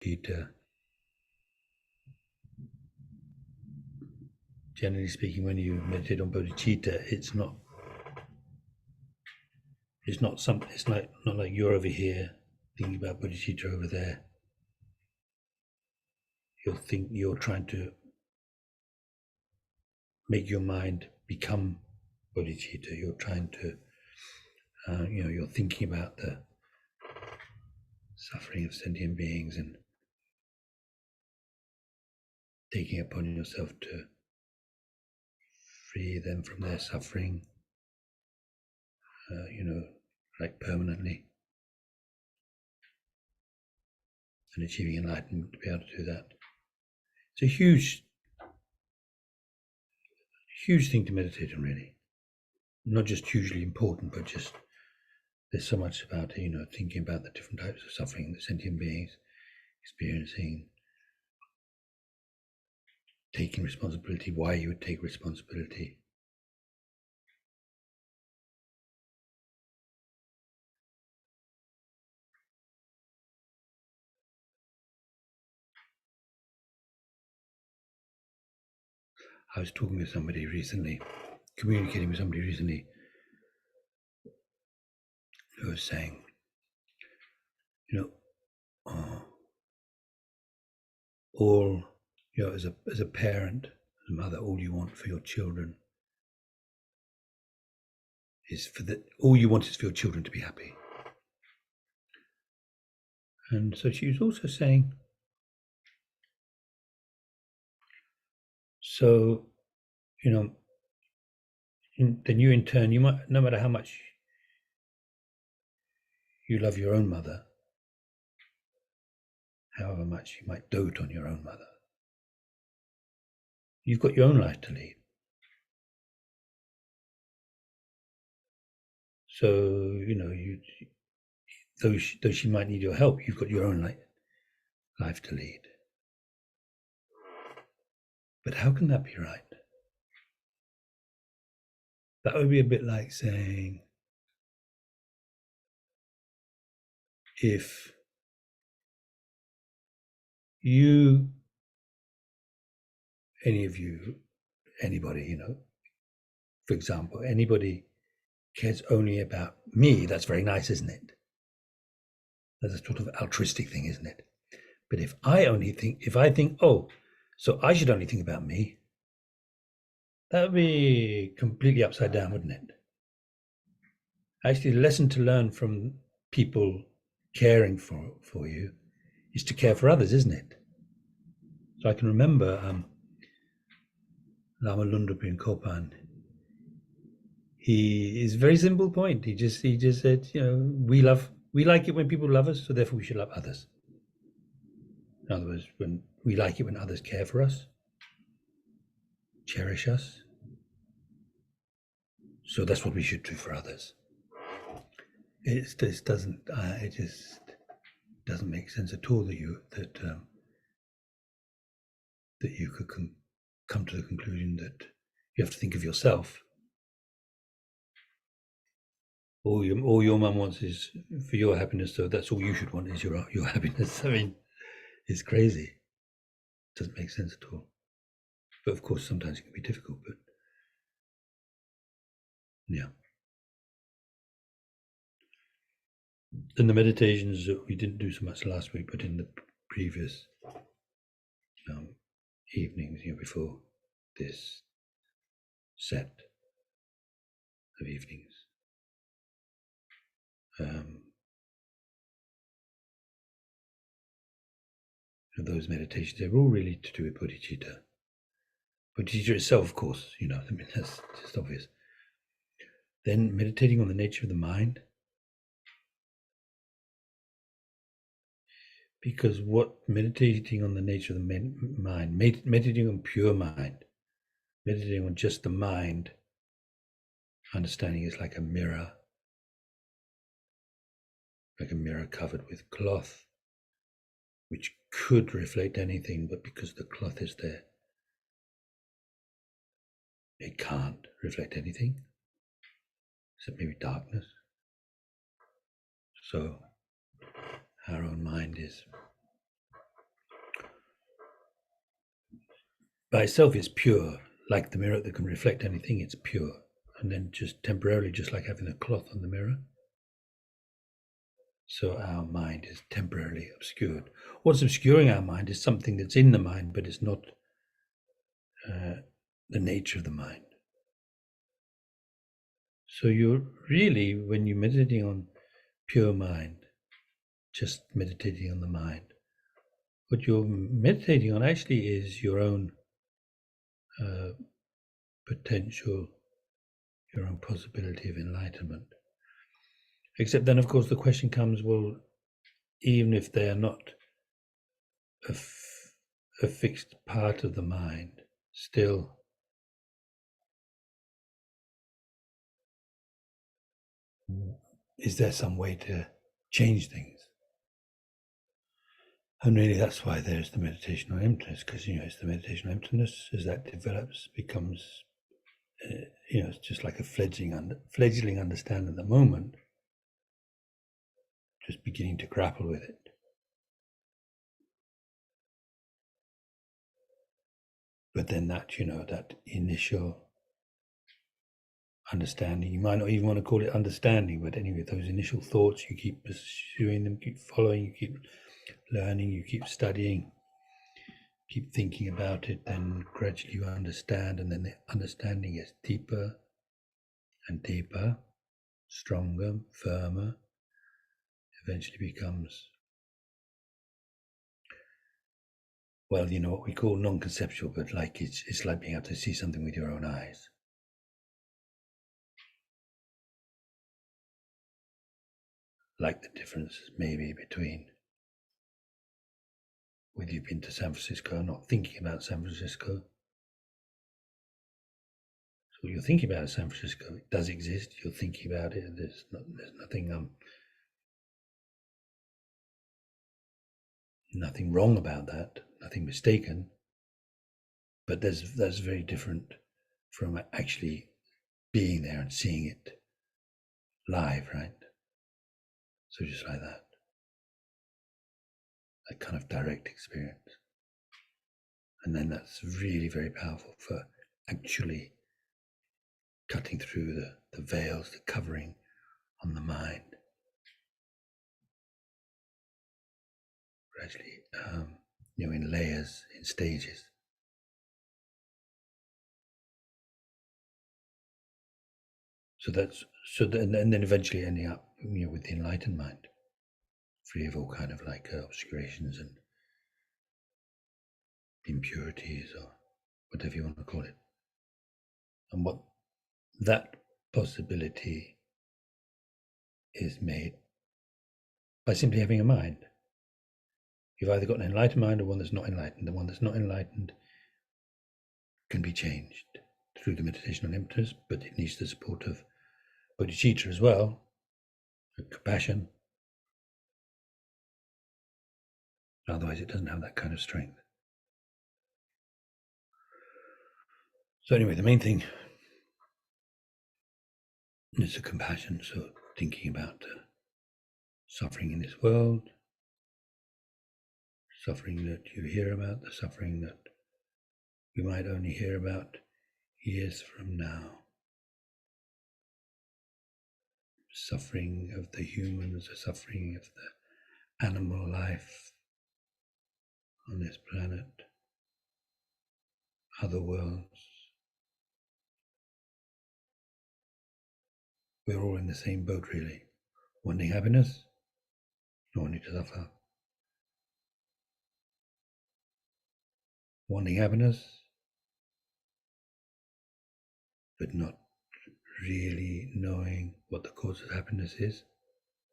bodhicitta. Generally speaking, when you meditate on bodhicitta, it's not like you're over here thinking about bodhicitta over there. You're trying to make your mind become bodhicitta. You're trying to, you're thinking about the suffering of sentient beings and taking upon yourself to free them from their suffering, like permanently, and achieving enlightenment to be able to do that. It's a huge thing to meditate on, really. Not just hugely important, but just there's so much about it, thinking about the different types of suffering that sentient beings experiencing, taking responsibility, why you would take responsibility. I was talking with somebody recently, communicating with somebody recently, who was saying, all, as a parent, as a mother, all you want for your children is all you want is for your children to be happy. And so she was also saying, so, then you in turn, you might, no matter how much you love your own mother, however much you might dote on your own mother, you've got your own life to lead. So, though she might need your help, you've got your own life to lead. But how can that be right? That would be a bit like saying, if you, anybody, for example, anybody cares only about me, that's very nice, isn't it? That's a sort of altruistic thing, isn't it? But if I think, oh, so I should only think about me, that would be completely upside down, wouldn't it? Actually, the lesson to learn from people caring for you is to care for others, isn't it? So I can remember Lama Lundrup Kopan. He is a very simple point. He just said, we like it when people love us, so therefore we should love others. In other words, when we like it when others care for us, cherish us, so that's what we should do for others. It just doesn't make sense at all that you could come to the conclusion that you have to think of yourself. All your mum wants is for your happiness, so that's all you should want is your happiness. I mean, it's crazy. It doesn't make sense at all. But of course, sometimes it can be difficult. But yeah. In the meditations that we didn't do so much last week, but in the previous evenings, before this set of evenings, those meditations, they're all really to do with bodhicitta. Bodhicitta itself, of course, I mean, that's just obvious. Then meditating on the nature of the mind. Because meditating on the nature of the mind, meditating on pure mind, meditating on just the mind, understanding is like a mirror covered with cloth, which could reflect anything, but because the cloth is there, it can't reflect anything, except maybe darkness. So our own mind is by itself is pure, like the mirror that can reflect anything, it's pure. And then just temporarily, just like having a cloth on the mirror. So our mind is temporarily obscured. What's obscuring our mind is something that's in the mind, but it's not the nature of the mind. So you're really, when you're meditating on pure mind, just meditating on the mind, what you're meditating on actually is your own potential, your own possibility of enlightenment. Except then, of course, the question comes, well, even if they are not a fixed part of the mind, still is there some way to change things? And really, that's why there's the meditation on emptiness, because it's the meditation on emptiness as that develops, becomes, it's just like a fledgling understanding at the moment, just beginning to grapple with it. But then that initial understanding, you might not even want to call it understanding, but anyway, those initial thoughts, you keep pursuing them, keep following, you keep learning, you keep studying, keep thinking about it, then gradually you understand, and then the understanding gets deeper and deeper, stronger, firmer, eventually becomes, well, what we call non-conceptual, but like it's like being able to see something with your own eyes. Like the differences maybe between, whether you've been to San Francisco or not thinking about San Francisco. So you're thinking about San Francisco, it does exist, you're thinking about it, and there's nothing wrong about that, nothing mistaken, but that's very different from actually being there and seeing it live, right? So just like that kind of direct experience. And then that's really very powerful for actually cutting through the veils, the covering on the mind. Gradually, in layers, in stages. And then eventually ending up, with the enlightened mind, free of all kind of obscurations and impurities or whatever you want to call it. And what that possibility is made by simply having a mind. You've either got an enlightened mind or one that's not enlightened. The one that's not enlightened can be changed through the meditation on emptiness, but it needs the support of bodhicitta as well, compassion. Otherwise, it doesn't have that kind of strength. So anyway, the main thing is the compassion. So thinking about suffering in this world, suffering that you hear about, the suffering that we might only hear about years from now. Suffering of the humans, the suffering of the animal life on this planet, other worlds. We're all in the same boat, really. Wanting happiness, not wanting to suffer. Wanting happiness, but not really knowing what the cause of happiness is,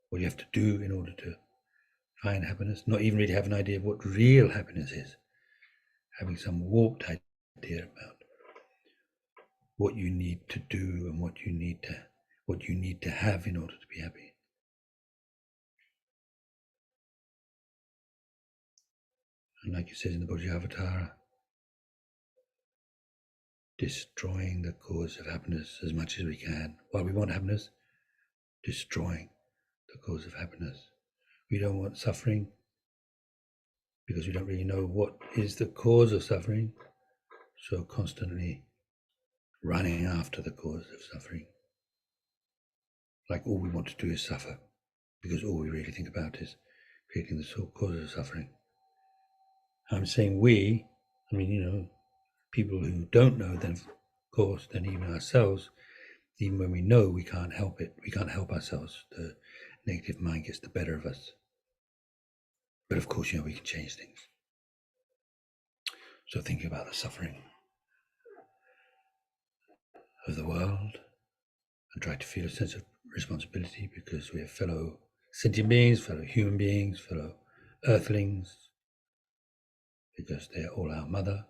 what you have to do in order to find happiness, not even really have an idea of what real happiness is, having some warped idea about what you need to do and what you need to have in order to be happy. And like it says in the Bodhisattva, destroying the cause of happiness as much as we can. While we want happiness, destroying the cause of happiness. We don't want suffering because we don't really know what is the cause of suffering. So constantly running after the cause of suffering. Like all we want to do is suffer, because all we really think about is creating the cause of suffering. I'm saying we, I mean, people who don't know, then of course, then even ourselves, even when we know we can't help it, we can't help ourselves. The negative mind gets the better of us. But of course, we can change things. So thinking about the suffering of the world and try to feel a sense of responsibility, because we are fellow sentient beings, fellow human beings, fellow earthlings, because they are all our mother,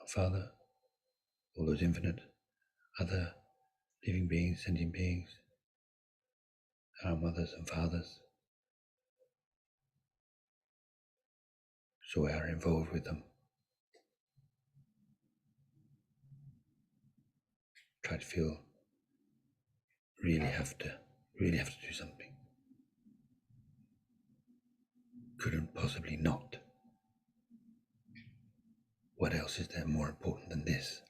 our father, all those infinite other living beings, sentient beings, our mothers and fathers. So we are involved with them. Try to feel really have to do something. Couldn't possibly not. What else is there more important than this?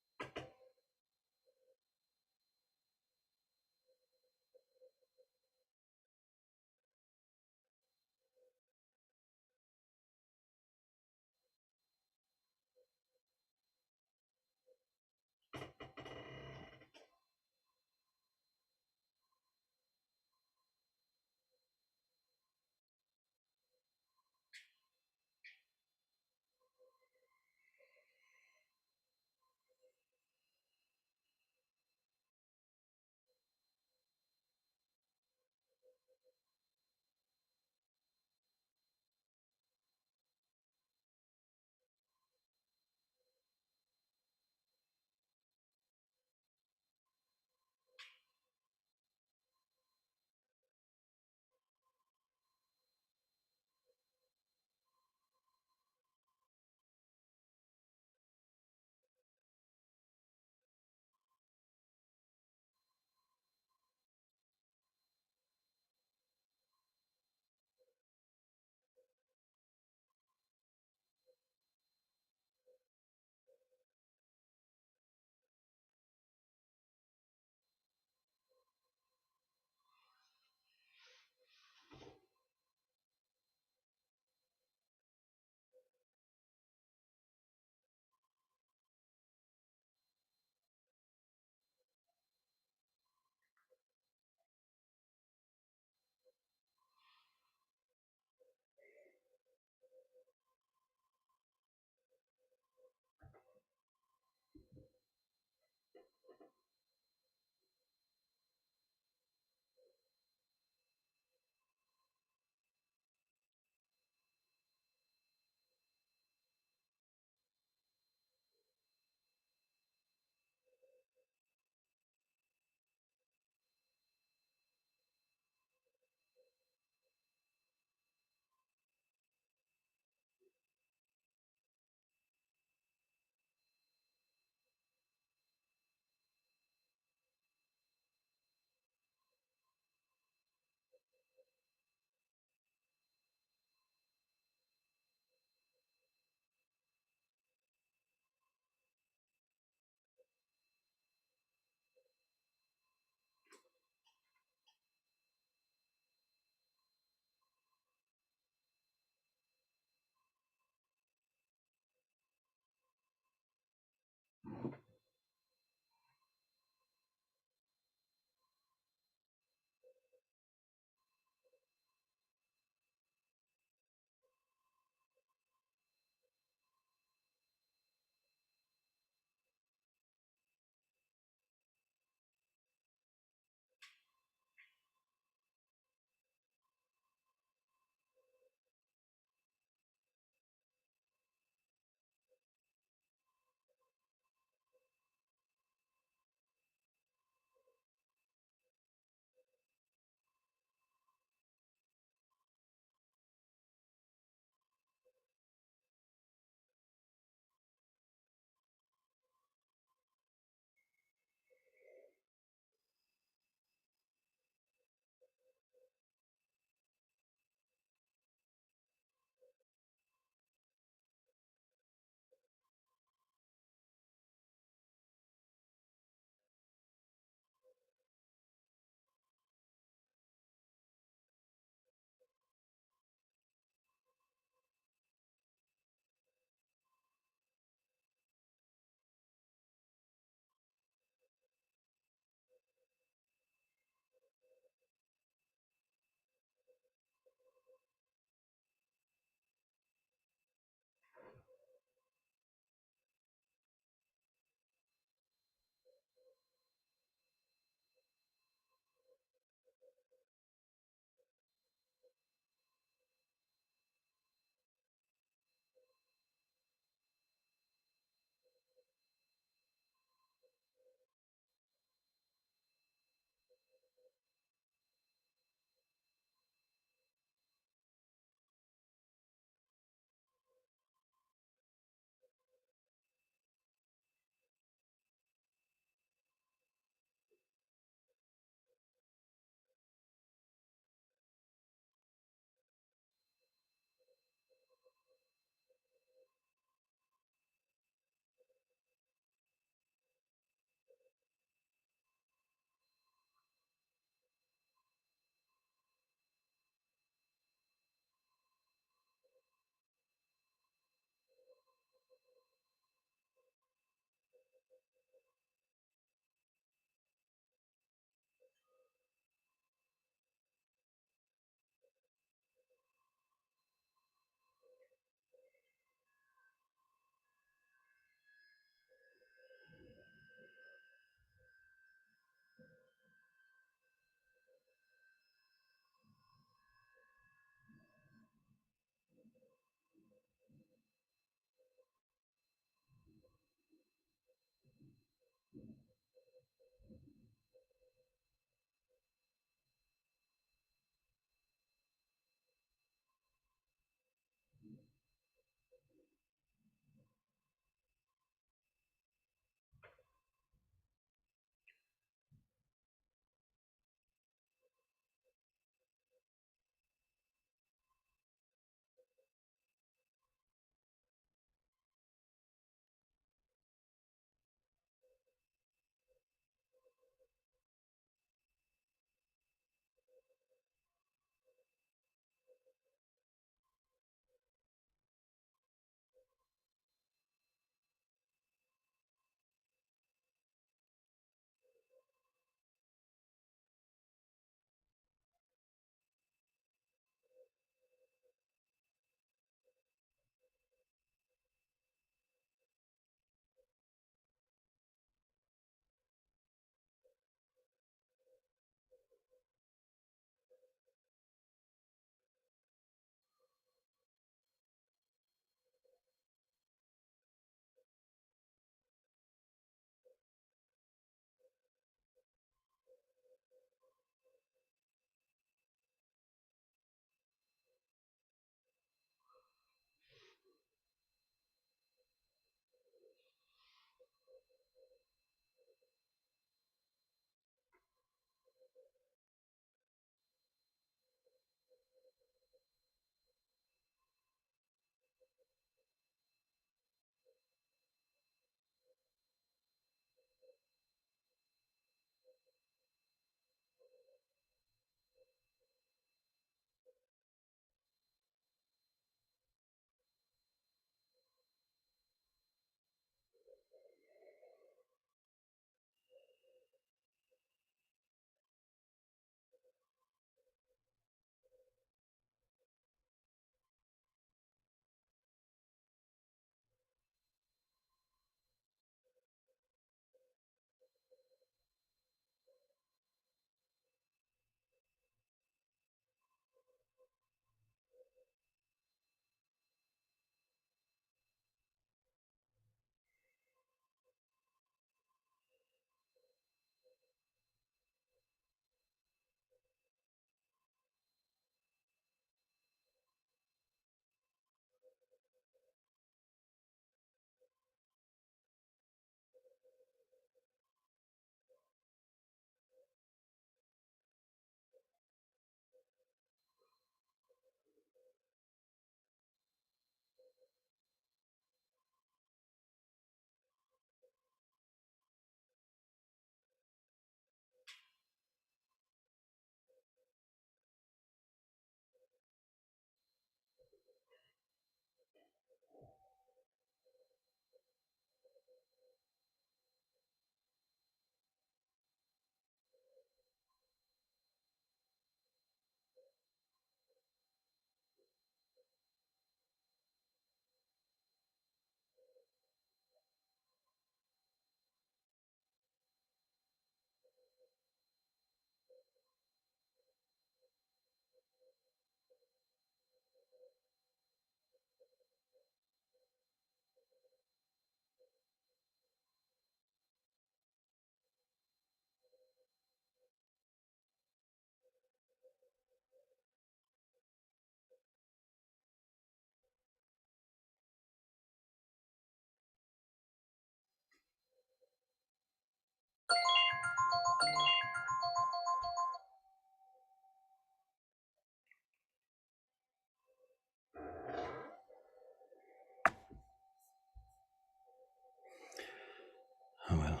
Oh well,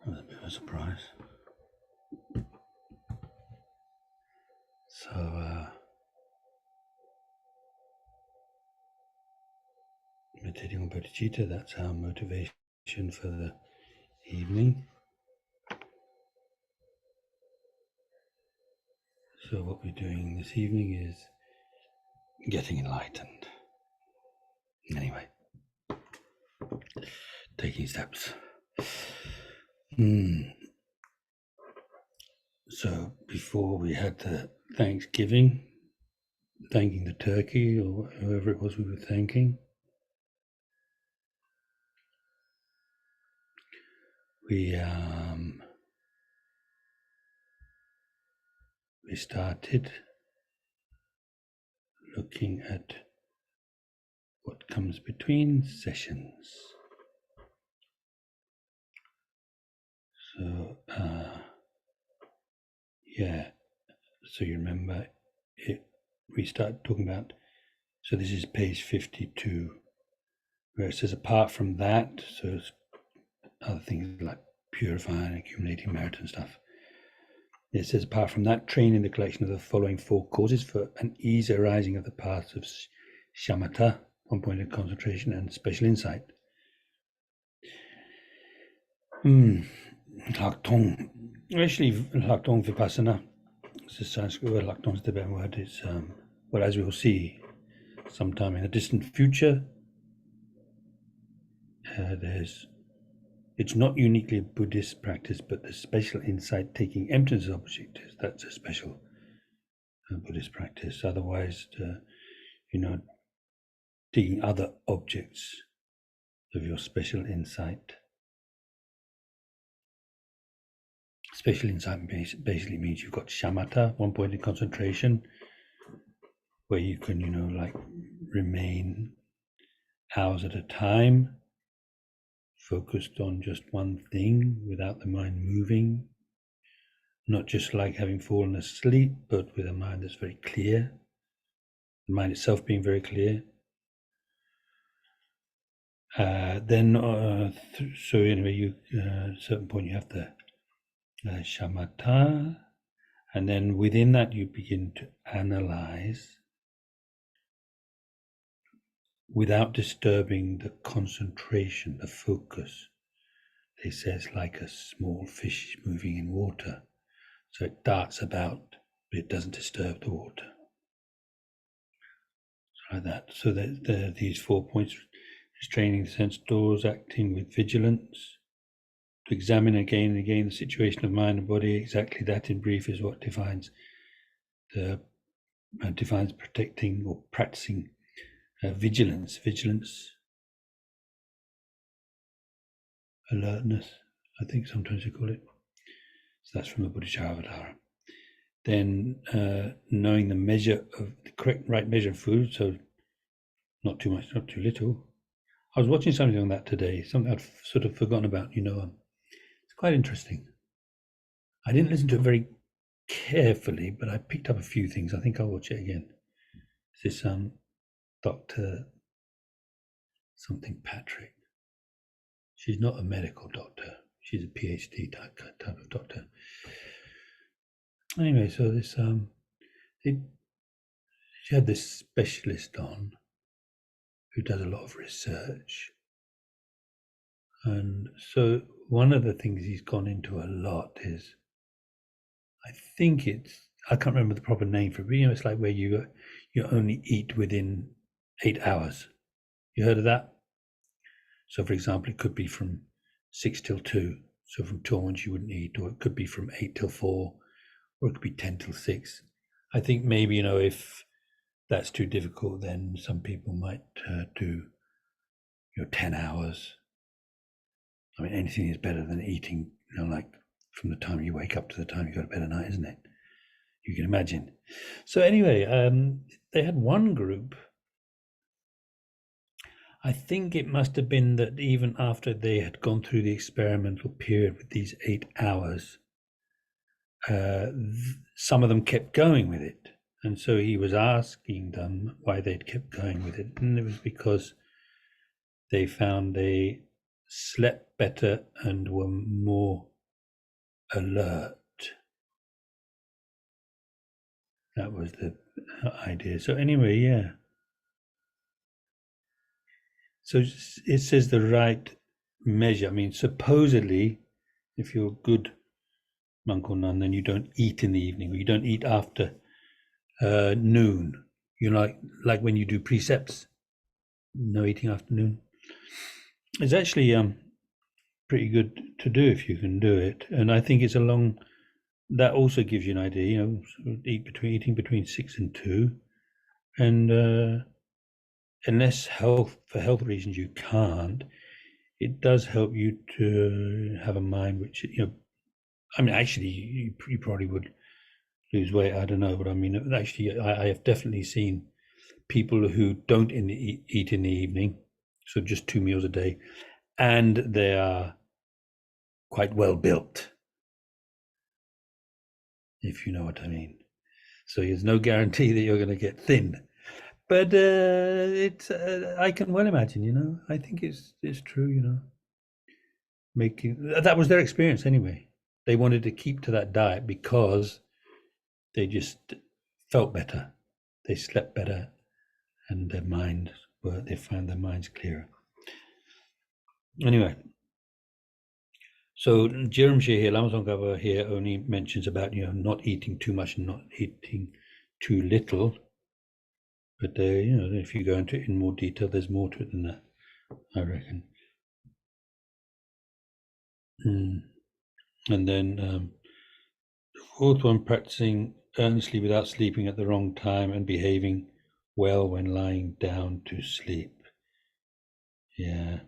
that was a bit of a surprise. So, meditating on bodhicitta. That's our motivation for the evening. So what we're doing this evening is getting enlightened. Anyway, taking steps. So before we had the Thanksgiving, thanking the turkey or whoever it was we were thanking, we started looking at what comes between sessions. So so you remember it, we started talking about, so this is page 52, where it says apart from that, so it's other things like purifying, accumulating merit and stuff. It says, apart from that, train in the collection of the following four causes for an ease arising of the paths of shamatha, one point of concentration, and special insight. Laktong. Actually, Laktong Vipassana, it's a Sanskrit word, Laktong is the Tibetan word. It's, well, as we will see sometime in the distant future, it's not uniquely a Buddhist practice, but the special insight taking emptiness as objectives, that's a special Buddhist practice. Otherwise, taking other objects of your special insight. Special insight basically means you've got shamatha, one point of concentration, where you can, remain hours at a time, focused on just one thing without the mind moving, not just like having fallen asleep, but with a mind that's very clear, the mind itself being very clear. So anyway, at a certain point you have the shamatha, and then within that you begin to analyze without disturbing the concentration, the focus. They say it's like a small fish moving in water. So it darts about, but it doesn't disturb the water. Like that. So there are these 4 points: restraining the sense doors, acting with vigilance, to examine again and again the situation of mind and body. Exactly that, in brief, is what defines protecting or practicing vigilance. Vigilance, alertness, I think sometimes you call it. So that's from the Bodhisattva. Then knowing the measure of the correct right measure of food, so not too much, not too little. I was watching something on that today, something I'd sort of forgotten about, it's quite interesting. I didn't listen to it very carefully, but I picked up a few things. I think I'll watch it again. This Dr. something Patrick. She's not a medical doctor. She's a PhD type of doctor. Anyway, so this she had this specialist on who does a lot of research. And so one of the things he's gone into a lot is, I can't remember the proper name for it, but it's like where you only eat within 8 hours. You heard of that? So for example, it could be from 6 till 2. So from 2 onwards you wouldn't eat, or it could be from 8 till 4, or it could be 10 till 6. I think maybe, if that's too difficult, then some people might do 10 hours. I mean, anything is better than eating, like from the time you wake up to the time you go to bed at night, isn't it? You can imagine. So anyway, they had one group. I think it must have been that even after they had gone through the experimental period with these 8 hours, some of them kept going with it. And so he was asking them why they'd kept going with it. And it was because they found they slept better and were more alert. That was the idea. So anyway, yeah. So it says the right measure. I mean, supposedly, if you're a good monk or nun, then you don't eat in the evening, or you don't eat after noon. You know, like when you do precepts, no eating after noon. It's actually pretty good to do if you can do it, and I think it's along. That also gives you an idea. You know, eating between 6 and 2, and unless for health reasons you can't, it does help you to have a mind which, you know, I mean, actually, you probably would lose weight. I don't know, but I mean, actually, I have definitely seen people who don't eat in the evening, so just 2 meals a day, and they are quite well built, if you know what I mean. So there's no guarantee that you're going to get thin, but it's I can well imagine. You know, I think it's true. You know, that was their experience anyway. They wanted to keep to that diet because they just felt better, they slept better, and they found their minds clearer. Anyway, so Jiramshi here, Lama Tsongkhapa here only mentions about, you know, not eating too much and not eating too little. But you know, if you go into it in more detail, there's more to it than that, I reckon. And then the fourth one, practicing earnestly without sleeping at the wrong time and behaving well when lying down to sleep. Yeah.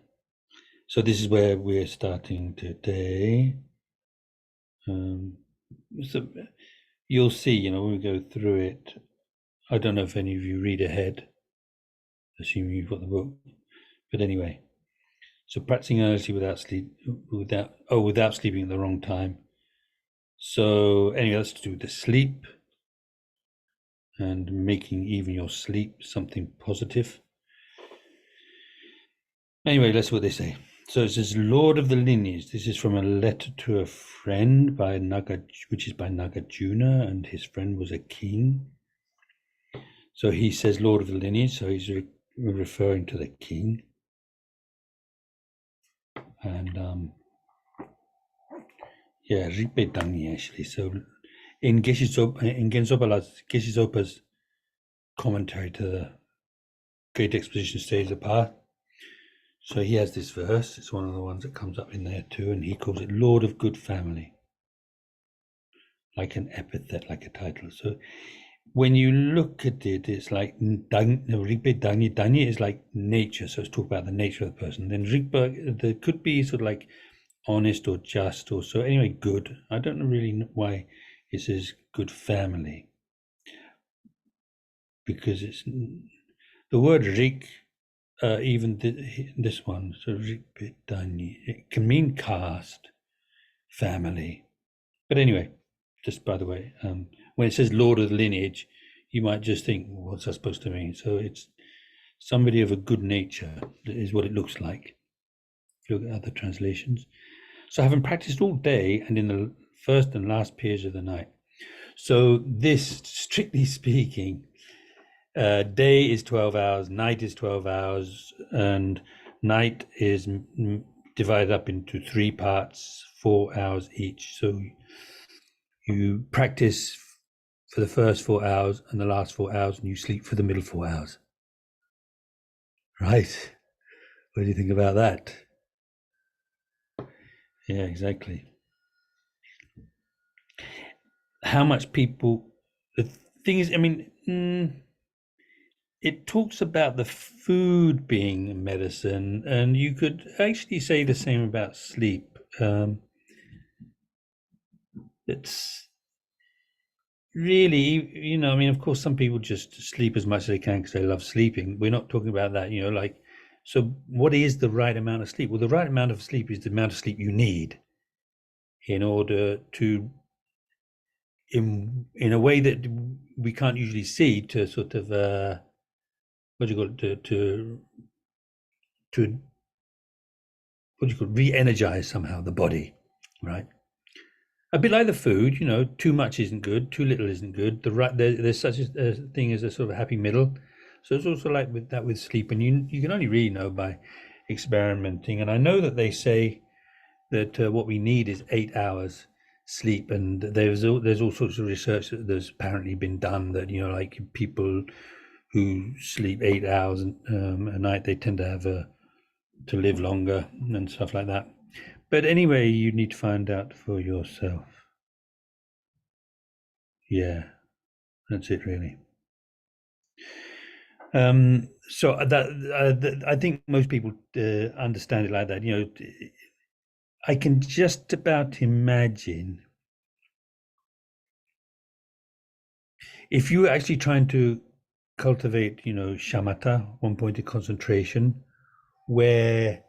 So this is where we're starting today. So you'll see, you know, when we go through it, I don't know if any of you read ahead, assuming you've got the book. But anyway, so practicing earnestly without sleeping at the wrong time. So anyway, that's to do with the sleep and making even your sleep something positive. Anyway, let's see what they say. So it says, Lord of the Lineage. This is from a letter to a friend which is by Nagarjuna, and his friend was a king. So he says, Lord of the Lineage, so he's referring to the king. And yeah, Ripe Dangi actually. So in Geshe-Zopa's commentary to the Great Exposition Stage of the Path, so he has this verse. It's one of the ones that comes up in there too, and he calls it Lord of Good Family, like an epithet, like a title. So when you look at it, it's like Rigpe Dangi. Dangi is like nature, so it's talk about the nature of the person. Then Rigpa, there could be sort of like honest or just or so. Anyway, good. I don't know really why it says good family, because it's the word Rig. Even this one, so Rigpe Dangi, it can mean caste, family. But anyway, just by the way, when it says Lord of the Lineage, you might just think, well, what's that supposed to mean? So it's somebody of a good nature, is what it looks like. If you look at other translations. So having practiced all day and in the first and last periods of the night. So this, strictly speaking, day is 12 hours, night is 12 hours, and night is divided up into 3 parts, 4 hours each. So you practice for the first 4 hours and the last 4 hours, and you sleep for the middle 4 hours. Right? What do you think about that? Yeah, exactly. How much people, the thing is, I mean, it talks about the food being medicine, and you could actually say the same about sleep. It's really, you know, I mean, of course, some people just sleep as much as they can because they love sleeping. We're not talking about that, you know, like, so what is the right amount of sleep? Well, the right amount of sleep is the amount of sleep you need in order to, in a way that we can't usually see, to sort of, what do you call it, to what do you call it, re-energize somehow the body, right? A bit like the food, you know, too much isn't good, too little isn't good. There's such a thing as a sort of happy middle. So it's also like with that with sleep, and you can only really know by experimenting. And I know that they say that what we need is 8 hours sleep, and there's all sorts of research that there's apparently been done that like people who sleep 8 hours a night, they tend to have to live longer and stuff like that. But anyway, you need to find out for yourself. Yeah, that's it really. So that I think most people understand it like that. I can just about imagine if you were actually trying to cultivate, shamatha, one-pointed concentration, where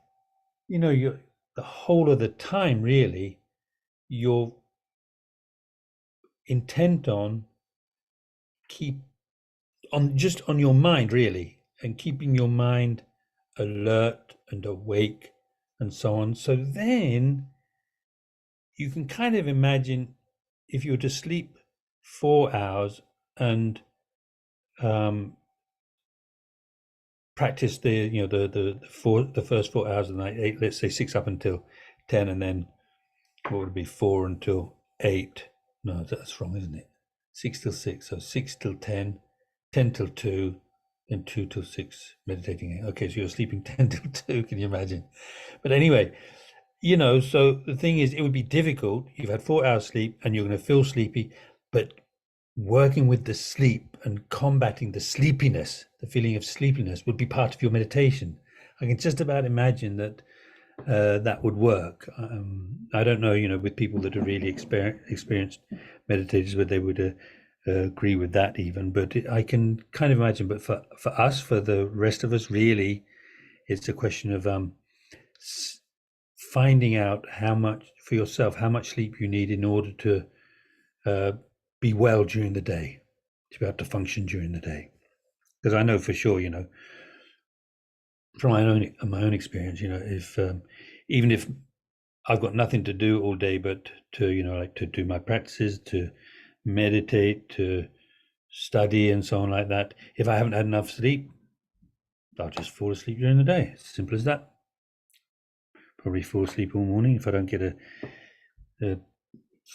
you're the whole of the time really you're intent on keep on just on your mind really, and keeping your mind alert and awake and so on. So then you can kind of imagine if you were to sleep 4 hours and practice the first 4 hours of the night, eight, let's say 6 up until 10, and then what would it be, 4 until 8? No, that's wrong, isn't it? 6 till 6, so 6 till 10, 10 till 2, then 2 till 6 meditating. Okay, so you're sleeping 10 till 2, can you imagine? But anyway, so the thing is, it would be difficult. You've had 4 hours sleep and you're going to feel sleepy, but working with the sleep and combating the sleepiness, the feeling of sleepiness, would be part of your meditation. I can just about imagine that that would work. I don't know, with people that are really experienced meditators, whether they would agree with that even, but I can kind of imagine. But for us, for the rest of us, really, it's a question of finding out how much for yourself, how much sleep you need in order to be well during the day, to be able to function during the day. Because I know for sure, from my own experience, if even if I've got nothing to do all day but to like to do my practices, to meditate, to study and so on like that, if I haven't had enough sleep, I'll just fall asleep during the day. It's simple as that. Probably fall asleep all morning. If I don't get a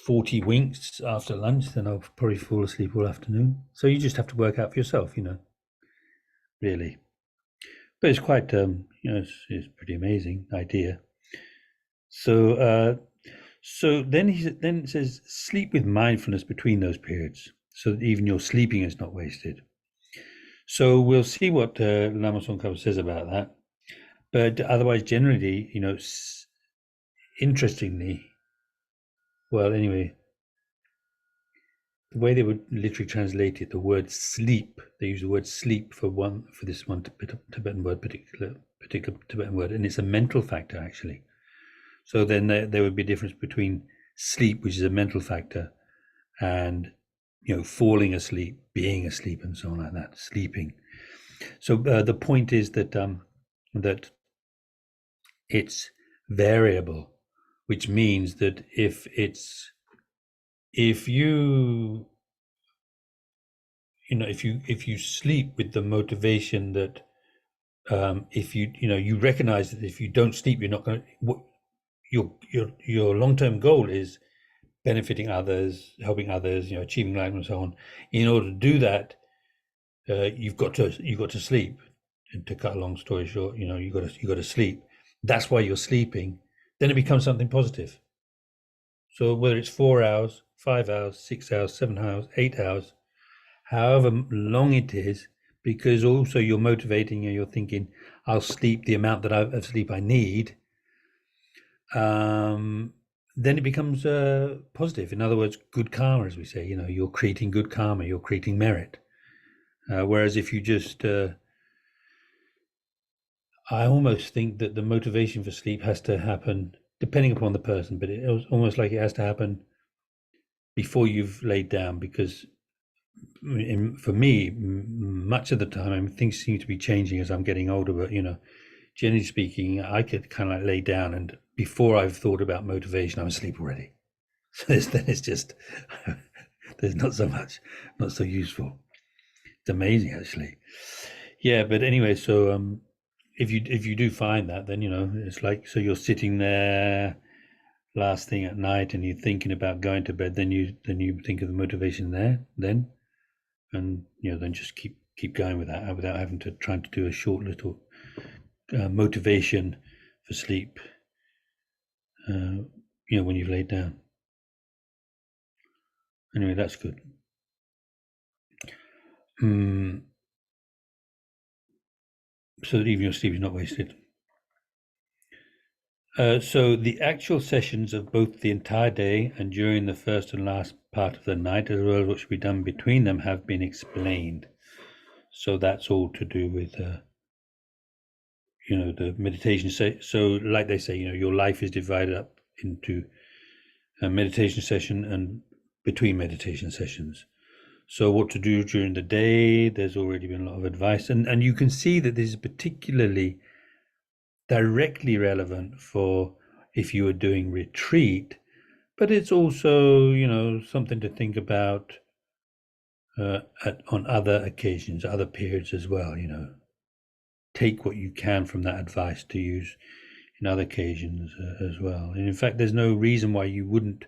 40 winks after lunch, then I'll probably fall asleep all afternoon. So you just have to work out for yourself, really. But it's quite, it's pretty amazing idea. So then it says sleep with mindfulness between those periods, so that even your sleeping is not wasted. So we'll see what Lama Tsongkhapa says about that. But otherwise, generally, interestingly, well, anyway, the way they would literally translate it, the word sleep, they use the word sleep for this one Tibetan word, particular Tibetan word, and it's a mental factor actually. So then there would be a difference between sleep, which is a mental factor, and falling asleep, being asleep, and so on like that, sleeping. So the point is that that it's variable, which means that if you sleep with the motivation that if you recognize that if you don't sleep, you're not going to, your long-term goal is benefiting others, helping others, achieving life and so on. In order to do that, you've got to sleep. And to cut a long story short, you got to sleep. That's why you're sleeping. Then it becomes something positive. So whether it's 4 hours, 5 hours, 6 hours, 7 hours, 8 hours, however long it is, because also you're motivating and you're thinking, I'll sleep the amount of sleep I need. Then it becomes positive. In other words, good karma, as we say. You're creating good karma. You're creating merit. Whereas if you just I almost think that the motivation for sleep has to happen, depending upon the person, but it's almost like it has to happen before you've laid down, because for me, much of the time, things seem to be changing as I'm getting older, but, generally speaking, I could kind of like lay down, and before I've thought about motivation, I'm asleep already. So then it's just, there's not so much, not so useful. It's amazing, actually. Yeah, but anyway, so if you do find that, then it's like, so you're sitting there last thing at night and you're thinking about going to bed, then you think of the motivation there, and then just keep going with that without having to trying to do a short little motivation for sleep. When you've laid down. Anyway, that's good. So that even your sleep is not wasted. So the actual sessions of both the entire day and during the first and last part of the night, as well as what should be done between them, have been explained. So that's all to do with, the meditation. So like they say, your life is divided up into a meditation session and between meditation sessions. So what to do during the day, there's already been a lot of advice. And you can see that this is particularly directly relevant for if you are doing retreat, but it's also, something to think about on other occasions, other periods as well. Take what you can from that advice to use in other occasions as well. And in fact, there's no reason why you wouldn't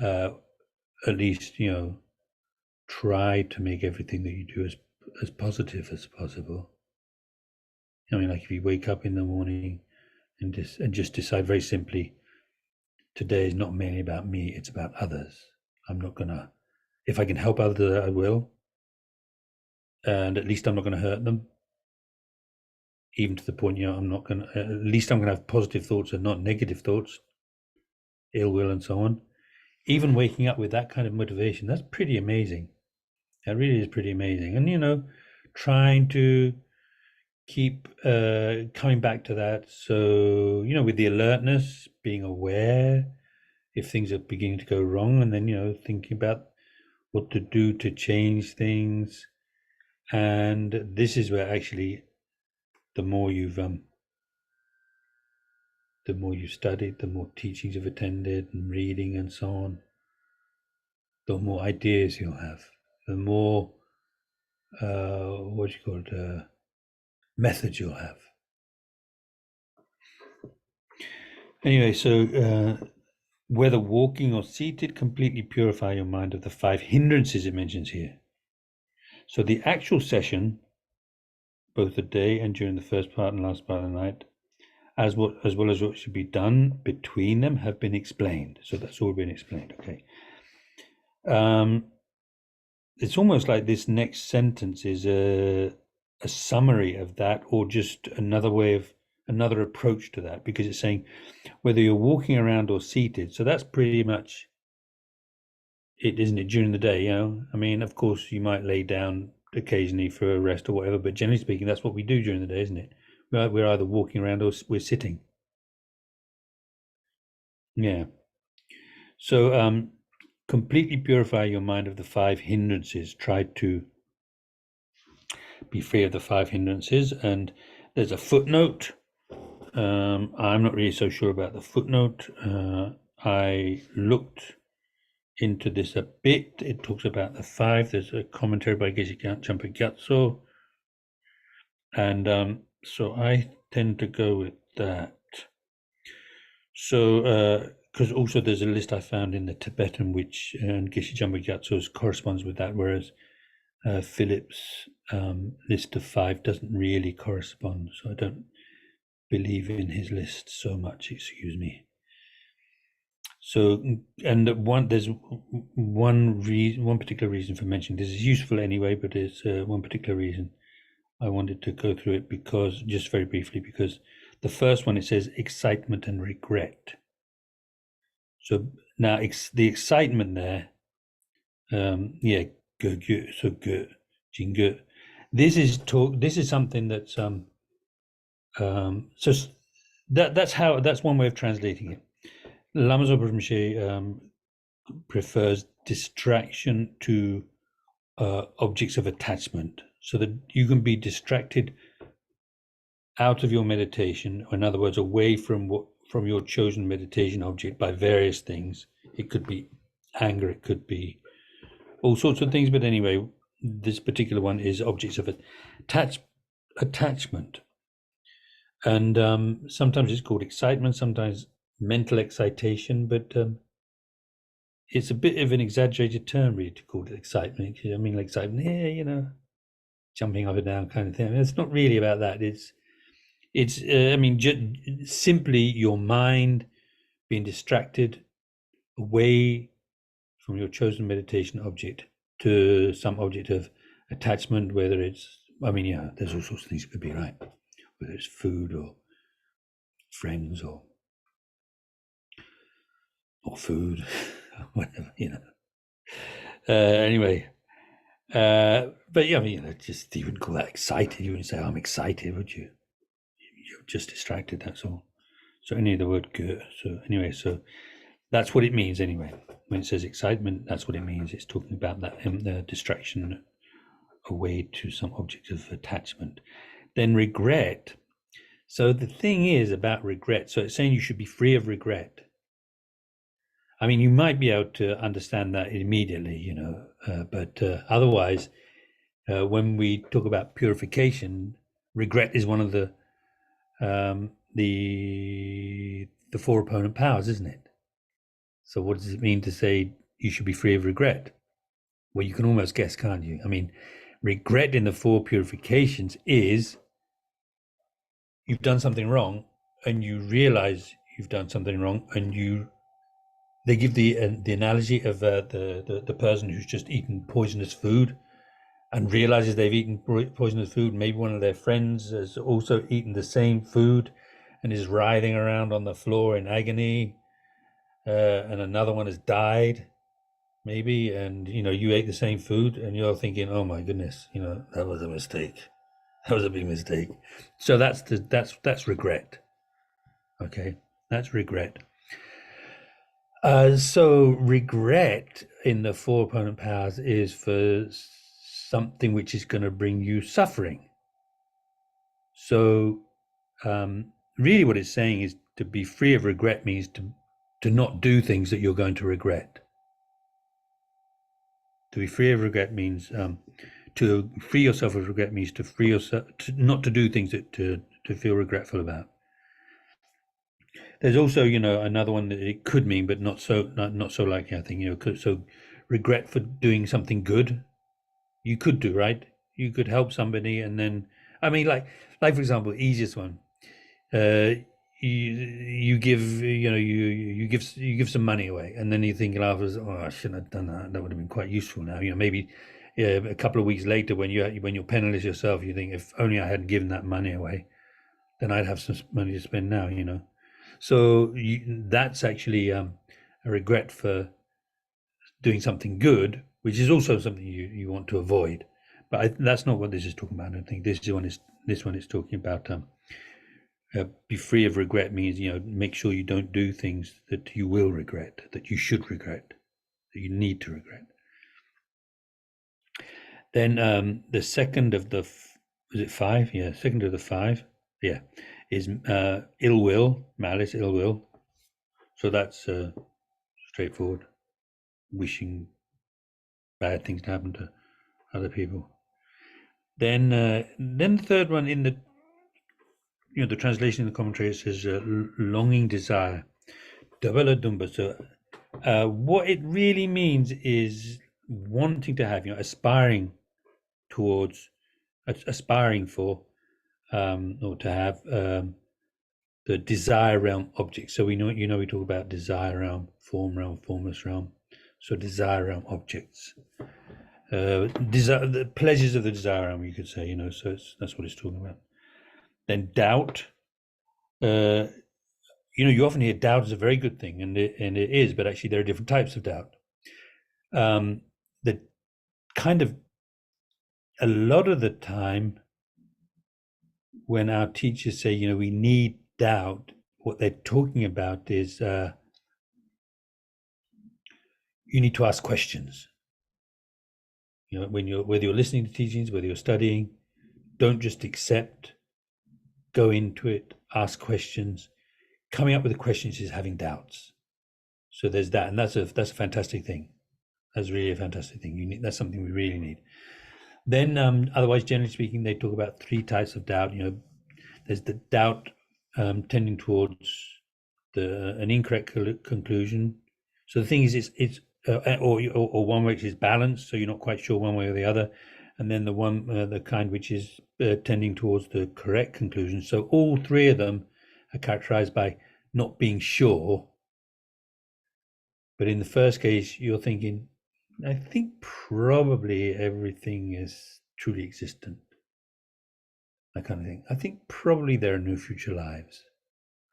at least, try to make everything that you do as positive as possible. I mean, like if you wake up in the morning and just decide very simply, today is not mainly about me, it's about others. I'm not gonna, if I can help others, I will. And at least I'm not gonna hurt them. Even to the point, I'm not gonna, at least I'm gonna have positive thoughts and not negative thoughts, ill will and so on. Even waking up with that kind of motivation, that's pretty amazing. That really is pretty amazing. And, trying to keep coming back to that. So, with the alertness, being aware if things are beginning to go wrong, and then, thinking about what to do to change things. And this is where actually the more you've studied, the more teachings you've attended and reading and so on, the more ideas you'll have, the more methods you'll have. Anyway, so whether walking or seated, completely purify your mind of the 5 hindrances it mentions here. So the actual session, both the day and during the first part and last part of the night, as well as what should be done between them, have been explained. So that's all been explained. Okay. It's almost like this next sentence is a summary of that, or just another approach to that, because it's saying whether you're walking around or seated. So that's pretty much it, isn't it, during the day? I mean, of course, you might lay down occasionally for a rest or whatever, but generally speaking, that's what we do during the day, isn't it? We're either walking around or we're sitting. Yeah. So completely purify your mind of the 5 hindrances. Try to be free of the 5 hindrances. And there's a footnote. I'm not really so sure about the footnote. I looked into this a bit. It talks about the 5. There's a commentary by Geshe Champa Gyatso. And so I tend to go with that. So, because also there's a list I found in the Tibetan, which and Geshe Champa Gyatso's corresponds with that, whereas Philip's list of 5 doesn't really correspond. So I don't believe in his list so much, excuse me. So, and there's one particular reason for mentioning this. Is useful anyway, but it's one particular reason I wanted to go through it, because just very briefly, because the first one, it says excitement and regret. So now the excitement there, good, Jingge. This is something that's so that's one way of translating it. Lama Zopa Rinpoche prefers distraction to objects of attachment, so that you can be distracted out of your meditation, or in other words, away from your chosen meditation object by various things. It could be anger, it could be all sorts of things, but anyway, this particular one is objects of attachment. And sometimes it's called excitement, sometimes mental excitation, but it's a bit of an exaggerated term really to call it excitement. I mean, like excitement, yeah, jumping up and down kind of thing. I mean, it's not really about that. It's I mean, simply your mind being distracted away from your chosen meditation object to some object of attachment, whether it's, I mean, yeah, there's all sorts of things it could be, right? Whether it's food or friends or food, whatever, Anyway, but yeah, I mean, just you wouldn't call that excited. You wouldn't say, "I'm excited," would you? You're just distracted. That's all. So any of the word "good." So anyway, so that's what it means. Anyway, when it says excitement, that's what it means. It's talking about that distraction away to some object of attachment. Then regret. So the thing is about regret. So it's saying you should be free of regret. I mean, you might be able to understand that immediately, but otherwise, when we talk about purification, regret is one of the four opponent powers, isn't it? So what does it mean to say you should be free of regret? Well, you can almost guess, can't you? I mean, regret in the four purifications is you've done something wrong and you realize you've done something wrong, and they give the analogy of the person who's just eaten poisonous food and realizes they've eaten poisonous food. Maybe one of their friends has also eaten the same food and is writhing around on the floor in agony, and another one has died, maybe, and you ate the same food and you're thinking, oh my goodness, that was a mistake. That was a big mistake. So that's regret. Okay, that's regret. So regret in the four opponent powers is for something which is going to bring you suffering. So really what it's saying is to be free of regret means to not do things that you're going to regret. To be free of regret means to free yourself of regret means to free yourself not to do things that to feel regretful about. There's also, another one that it could mean, but not so likely, I think, so regret for doing something good. You could do, right? You could help somebody, and then, I mean, like for example, easiest one, you give, you give some money away, and then you think afterwards, oh, I shouldn't have done that. That would have been quite useful now. Maybe a couple of weeks later, when you're penniless yourself, you think, if only I hadn't given that money away, then I'd have some money to spend now. So that's actually a regret for doing something good, which is also something you want to avoid. But that's not what this is talking about. I don't think this one is talking about be free of regret means, make sure you don't do things that you will regret, that you should regret, that you need to regret. Then the second of the, was it five? Yeah, second of the five. Yeah, is ill will, malice, ill will. So that's straightforward, wishing bad things to happen to other people. Then the third one in the the translation in the commentary, it says longing desire, dabala dumba. So what it really means is wanting to have, aspiring towards, aspiring for, or to have the desire realm object. So we we talk about desire realm, formless realm. So desire realm objects, desire, the pleasures of the desire realm, you could say. So that's what it's talking about. Then doubt. You often hear doubt is a very good thing, and it is, but actually there are different types of doubt. The kind of, a lot of the time when our teachers say, we need doubt, what they're talking about is you need to ask questions. Whether you're listening to teachings, whether you're studying, don't just accept, go into it, ask questions. Coming up with the questions is having doubts. So there's that, and that's a fantastic thing. That's really a fantastic thing. That's something we really need. Then, otherwise, generally speaking, they talk about three types of doubt. There's the doubt tending towards an incorrect conclusion. So the thing is, it's or one which is balanced, so you're not quite sure one way or the other, and then the kind which is tending towards the correct conclusion. So all three of them are characterized by not being sure. But in the first case, you're thinking, I think probably everything is truly existent. That kind of thing. I think probably there are no future lives.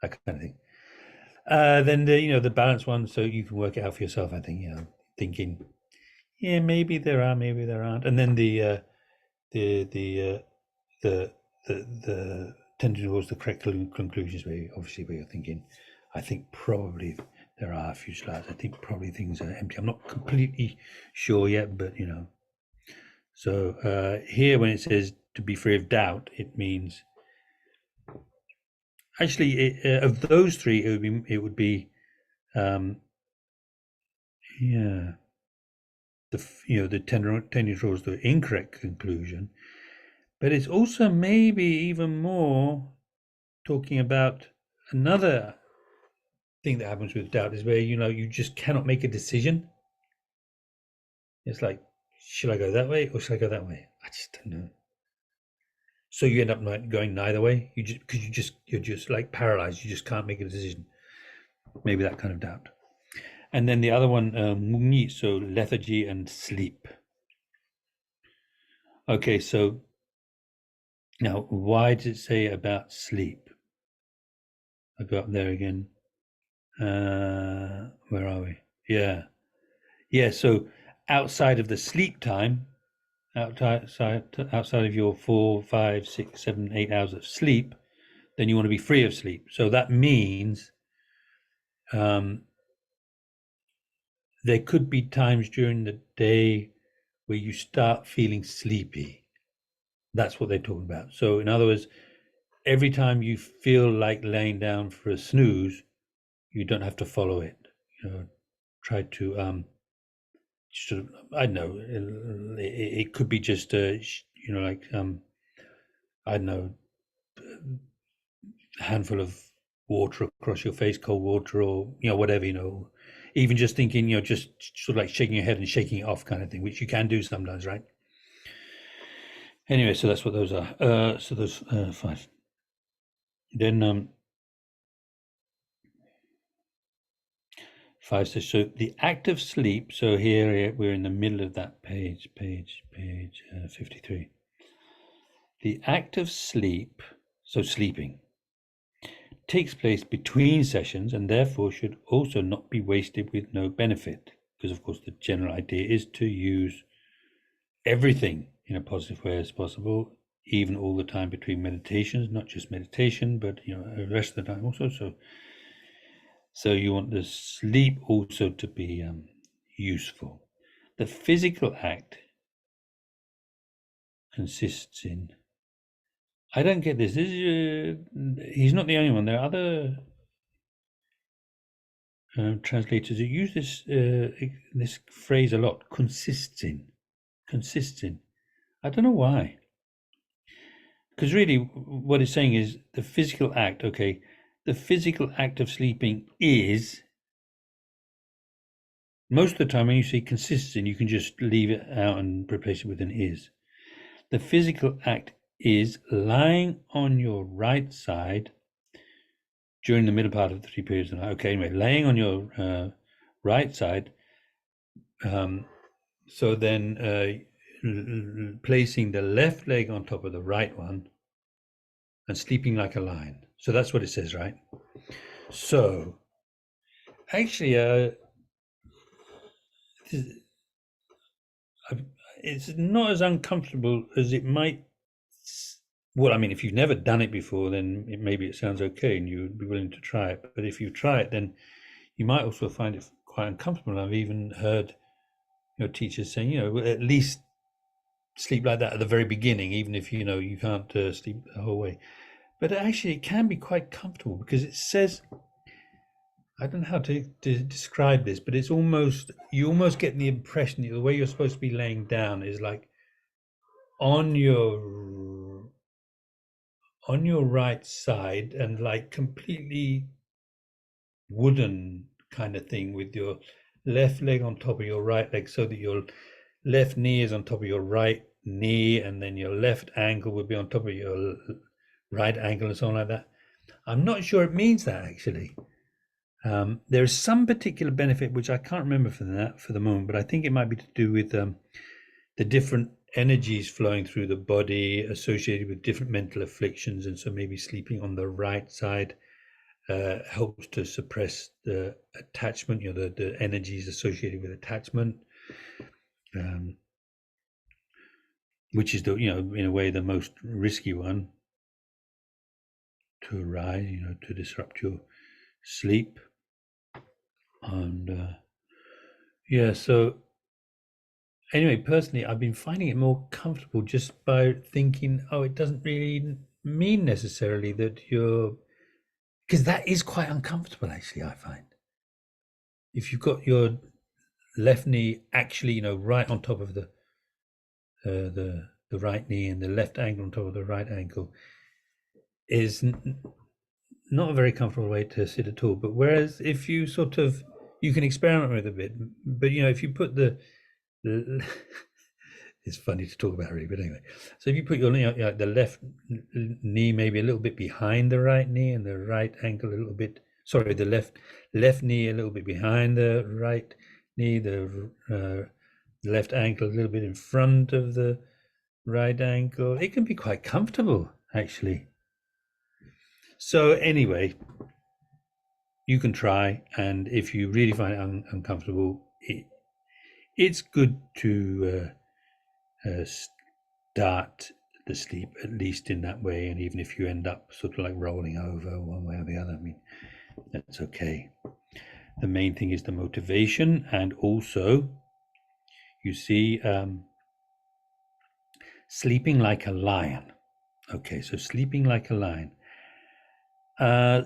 That kind of thing. Then the balance one, so you can work it out for yourself. I think thinking, yeah, maybe there are, maybe there aren't. And then the tending towards the correct conclusions, where you're thinking, I think probably there are future lives. I think probably things are empty. I'm not completely sure yet, but So here, when it says to be free of doubt, it means actually of those three, it would be the tending towards the incorrect conclusion, but it's also maybe even more talking about another thing that happens with doubt is where you just cannot make a decision. It's like, should I go that way or should I go that way? I just don't know. So you end up going neither way. You're just like paralyzed. You just can't make a decision. Maybe that kind of doubt. And then the other one, mungni, so lethargy and sleep. Okay, so now why does it say about sleep? I go up there again. Where are we? Yeah. So outside of the sleep time, outside of your 4, 5, 6, 7, 8 hours of sleep, then you want to be free of sleep. So that means there could be times during the day where you start feeling sleepy. That's what they're talking about. So in other words, every time you feel like laying down for a snooze, you don't have to follow it. Try to I don't know. It could be just like I don't know, a handful of water across your face, cold water, or whatever. Even just thinking, just sort of like shaking your head and shaking it off, kind of thing, which you can do sometimes, right? Anyway, so that's what those are. So those 5. Then 5 says, so the act of sleep. So here we're in the middle of that page 53. The act of sleep, so sleeping, takes place between sessions and therefore should also not be wasted with no benefit, because of course the general idea is to use everything in a positive way as possible, even all the time between meditations, not just meditation, but the rest of the time also. So you want the sleep also to be useful. The physical act consists in, I don't get this. He's not the only one. There are other translators who use this phrase a lot. Consists in. I don't know why. Because really, what it's saying is the physical act. Okay, the physical act of sleeping is. Most of the time, when you say consists in, you can just leave it out and replace it with an is. The physical act is lying on your right side during the middle part of the 3 periods of the night. Okay, anyway, laying on your right side. So then placing the left leg on top of the right one and sleeping like a lion. So that's what it says, right? So actually, it's not as uncomfortable as it might. Well, I mean, if you've never done it before, then maybe it sounds okay and you'd be willing to try it. But if you try it, then you might also find it quite uncomfortable. I've even heard teachers saying, at least sleep like that at the very beginning, even if you can't sleep the whole way. But actually, it can be quite comfortable because it says, I don't know how to describe this, but you almost get the impression that the way you're supposed to be laying down is like on your right side, and like completely wooden kind of thing, with your left leg on top of your right leg, so that your left knee is on top of your right knee, and then your left ankle would be on top of your right ankle, and something like that. I'm not sure it means that, actually. There is some particular benefit which I can't remember for the moment, but I think it might be to do with the different energies flowing through the body associated with different mental afflictions, and so maybe sleeping on the right side helps to suppress the attachment, the energies associated with attachment, which is in a way the most risky one to arise, to disrupt your sleep. And so anyway, personally, I've been finding it more comfortable just by thinking, it doesn't really mean necessarily that because that is quite uncomfortable, actually, I find. If you've got your left knee actually, right on top of the right knee, and the left ankle on top of the right ankle, is not a very comfortable way to sit at all. But whereas if you you can experiment with it a bit, but if you put the it's funny to talk about, really, but anyway. So if you put your knee, the left knee maybe a little bit behind the right knee, and the right ankle a little bit. Sorry, the left knee a little bit behind the right knee, the left ankle a little bit in front of the right ankle. It can be quite comfortable, actually. So anyway, you can try, and if you really find it uncomfortable, it's good to start the sleep at least in that way. And even if you end up sort of like rolling over one way or the other, I mean, that's okay. The main thing is the motivation. And also, you see, sleeping like a lion. Okay, so sleeping like a lion.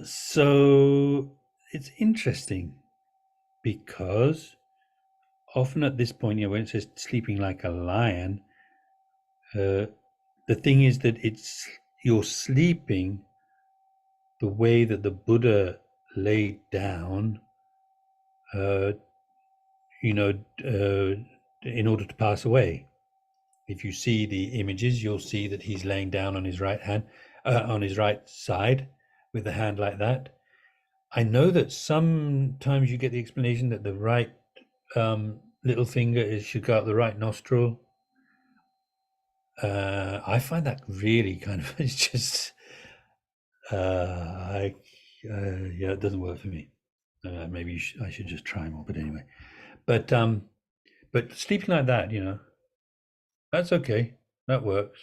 So it's interesting, because often at this point, when it says sleeping like a lion, the thing is that you're sleeping the way that the Buddha laid down, in order to pass away. If you see the images, you'll see that he's laying down on his right hand, on his right side, with the hand like that. I know that sometimes you get the explanation that the right little finger should go up the right nostril. I find that really kind of, it's just, it doesn't work for me. Maybe I should just try more, but anyway. But sleeping like that, that's okay. That works.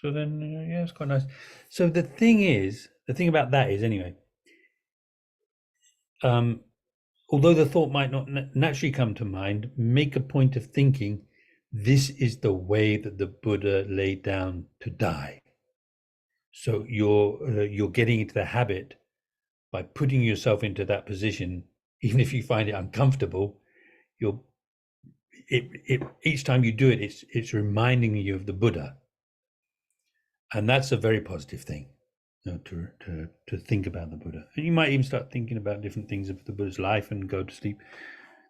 So then, it's quite nice. So the thing about that is, anyway, although the thought might not naturally come to mind, make a point of thinking, this is the way that the Buddha laid down to die. So you're getting into the habit by putting yourself into that position, even if you find it uncomfortable. Each time you do it, it's reminding you of the Buddha, and that's a very positive thing. To think about the Buddha, and you might even start thinking about different things of the Buddha's life, and go to sleep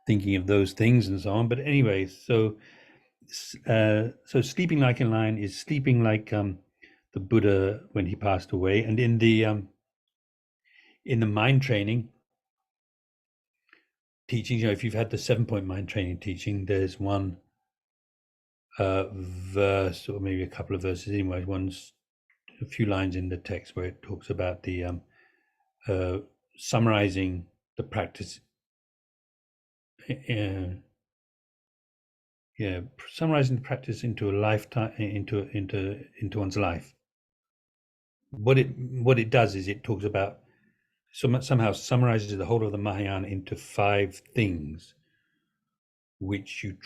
thinking of those things and so on. But anyway, so sleeping like a lion is sleeping like the Buddha when he passed away. And in the mind training teachings, if you've had the 7-point mind training teaching, there's one verse, or maybe a couple of verses anyway, a few lines in the text where it talks about the summarizing the practice, summarizing the practice into a lifetime, into one's life. What it does is it talks about, somehow summarizes the whole of the Mahayana into 5 things which you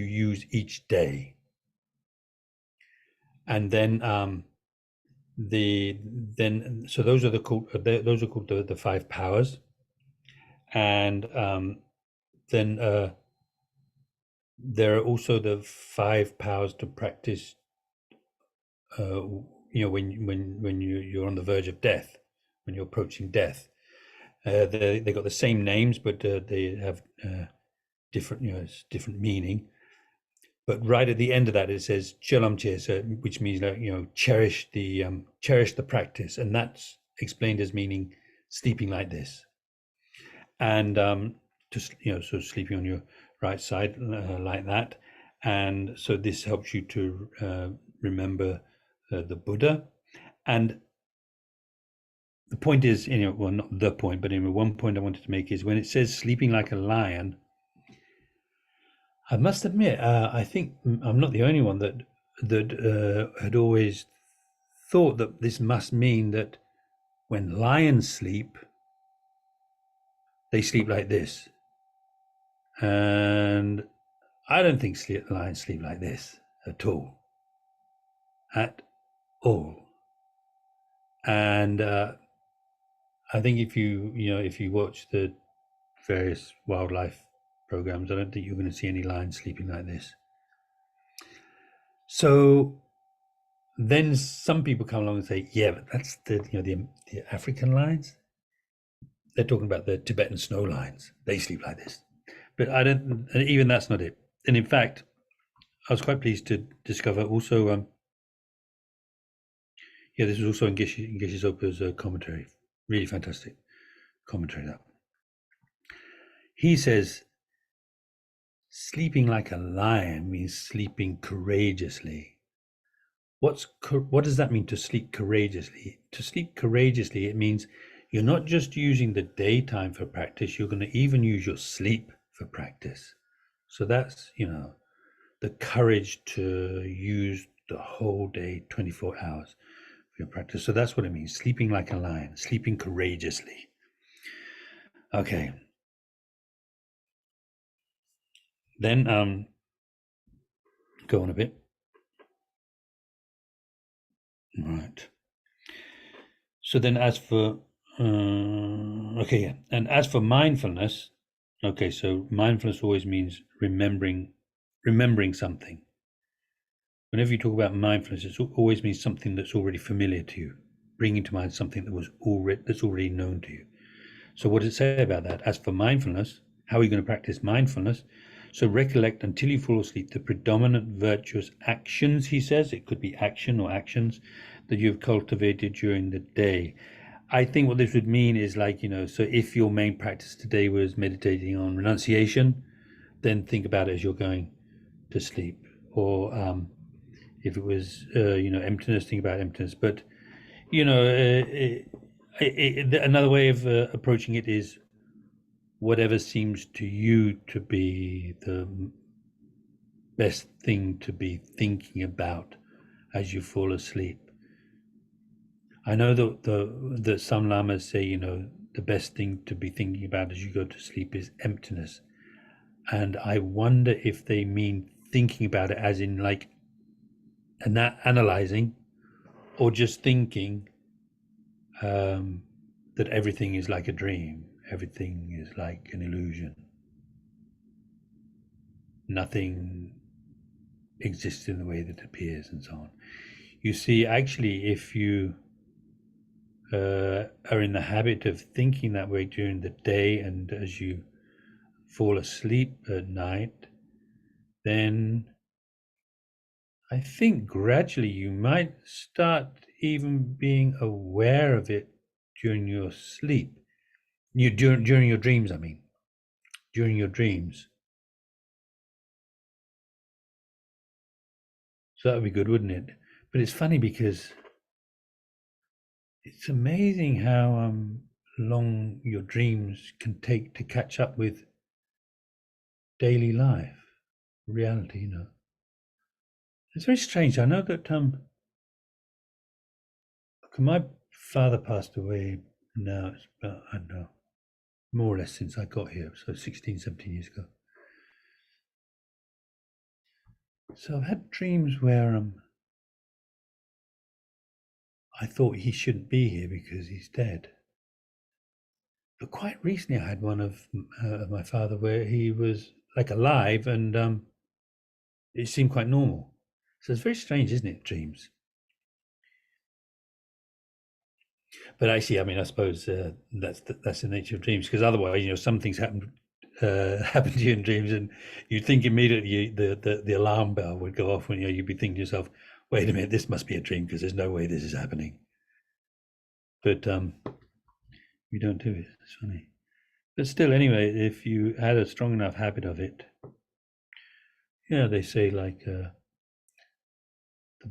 use each day, and then those are called the 5 powers, and then there are also the 5 powers to practice when you're on the verge of death, when you're approaching death. They got the same names, but they have different, different meaning. But right at the end of that, it says "Chelam Chesa," which means cherish the practice, and that's explained as meaning sleeping like this, and so sleeping on your right side like that, and so this helps you to remember the Buddha. And the point is, well, not the point, but one point I wanted to make is when it says sleeping like a lion, I must admit, I think I'm not the only one that had always thought that this must mean that when lions sleep, they sleep like this. And I don't think lions sleep like this at all. At all. And I think if you watch the various wildlife programs, I don't think you're going to see any lions sleeping like this. So then some people come along and say, yeah, but that's the African lions. They're talking about the Tibetan snow lions. They sleep like this. But I don't, even that's not it. And in fact, I was quite pleased to discover also, this was also in Geshe Zopa's commentary. Really fantastic commentary, that. He says, sleeping like a lion means sleeping courageously. What does that mean, to sleep courageously? To sleep courageously, it means you're not just using the daytime for practice, you're going to even use your sleep for practice. So that's, the courage to use the whole day, 24 hours for your practice. So that's what it means, sleeping like a lion, sleeping courageously. Okay. Then go on a bit. Right. So then as for, and as for mindfulness, okay, so mindfulness always means remembering something. Whenever you talk about mindfulness, it always means something that's already familiar to you, bringing to mind something that's already known to you. So what does it say about that? As for mindfulness, how are you going to practice mindfulness? So recollect until you fall asleep the predominant virtuous actions, he says. It could be action or actions that you've cultivated during the day. I think what this would mean is so if your main practice today was meditating on renunciation, then think about it as you're going to sleep. Or if it was, emptiness, think about emptiness. But, another way of approaching it is whatever seems to you to be the best thing to be thinking about as you fall asleep. I know that some lamas say, the best thing to be thinking about as you go to sleep is emptiness. And I wonder if they mean thinking about it as in analyzing, or just thinking that everything is like a dream, everything is like an illusion. Nothing exists in the way that it appears, and so on. You see, actually, if you are in the habit of thinking that way during the day, and as you fall asleep at night, then I think gradually you might start even being aware of it during your sleep. During your dreams, I mean. During your dreams. So that would be good, wouldn't it? But it's funny because it's amazing how long your dreams can take to catch up with daily life, reality, It's very strange. I know that my father passed away now, it's about, I don't know, more or less since I got here, so 16, 17 years ago. So I've had dreams where I thought he shouldn't be here because he's dead. But quite recently I had one of my father where he was alive, and it seemed quite normal. So it's very strange, isn't it, dreams? But actually, I mean, I suppose that's the nature of dreams, because otherwise, some things happen happen to you in dreams, and you'd think immediately the alarm bell would go off when you'd be thinking to yourself, "Wait a minute, this must be a dream because there's no way this is happening." But you don't do it. It's funny. But still, anyway, if you had a strong enough habit of it, they say like the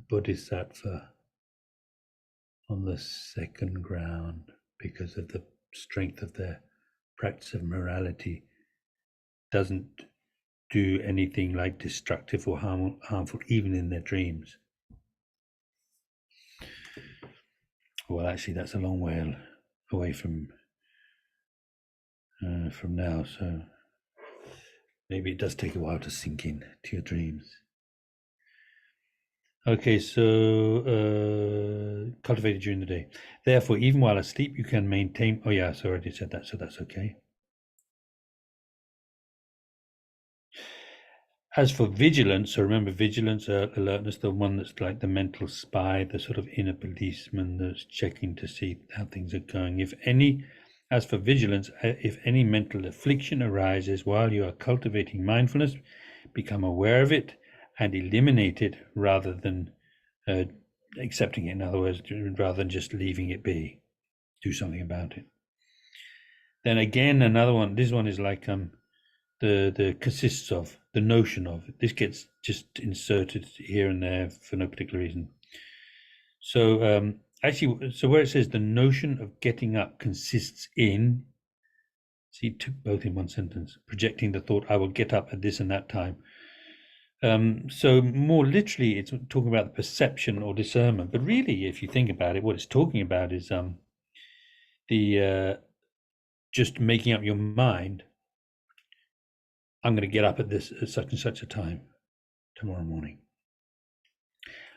Bodhisattva on the second ground, because of the strength of their practice of morality, doesn't do anything like destructive or harmful, even in their dreams. Well, actually, that's a long way away from now, so maybe it does take a while to sink in to your dreams. Okay, so cultivated during the day. Therefore, even while asleep, you can maintain. Oh yeah, so I already said that, so that's okay. As for vigilance, so remember vigilance, alertness, the one that's like the mental spy, the sort of inner policeman that's checking to see how things are going. As for vigilance, if any mental affliction arises while you are cultivating mindfulness, become aware of it and eliminate it rather than accepting it. In other words, rather than just leaving it be, do something about it. Then again, another one. This one is like the consists of, the notion of. This gets just inserted here and there for no particular reason. So actually, so where it says the notion of getting up consists in, see, took both in one sentence, projecting the thought, I will get up at this and that time. So more literally, it's talking about the perception or discernment. But really, if you think about it, what it's talking about is the just making up your mind. I'm going to get up at such and such a time tomorrow morning.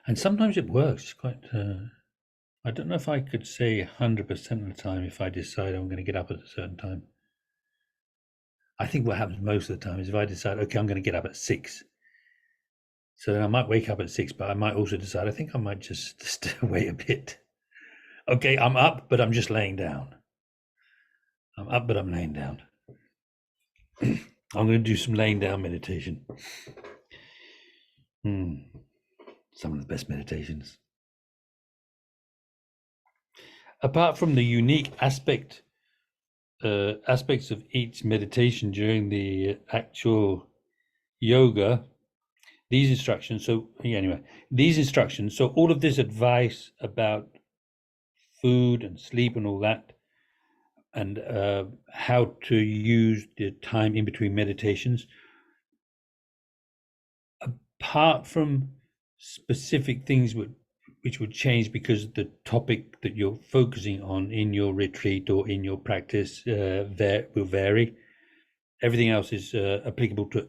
And sometimes it works. It's quite. I don't know if I could say 100% of the time if I decide I'm going to get up at a certain time. I think what happens most of the time is if I decide, okay, I'm going to get up at 6. So then I might wake up at 6, but I might also decide, I think I might just wait a bit. Okay, I'm up, but I'm just laying down. I'm up, but I'm laying down. I'm going to do some laying down meditation. Some of the best meditations. Apart from the unique aspects of each meditation during the actual yoga, these instructions, so all of this advice about food and sleep and all that, and how to use the time in between meditations, apart from specific things which would change because the topic that you're focusing on in your retreat or in your practice will vary. Everything else is applicable to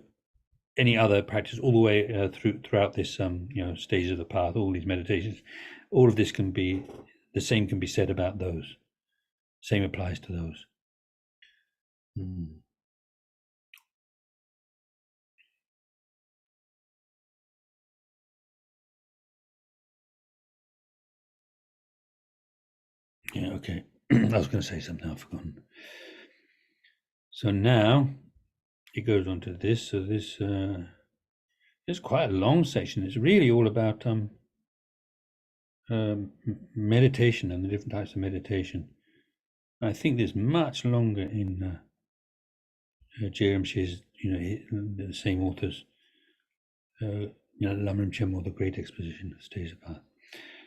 any other practice all the way throughout this stage of the path, all these meditations. All of this can be, the same can be said about those. Same applies to those. Yeah, okay. I was going to say something, I've forgotten. So now it goes on to this. So this is quite a long section. It's really all about meditation and the different types of meditation. I think there's much longer in J.R.M.'s, the same authors, Lamrim Chenmo, The Great Exposition of Stages of Path.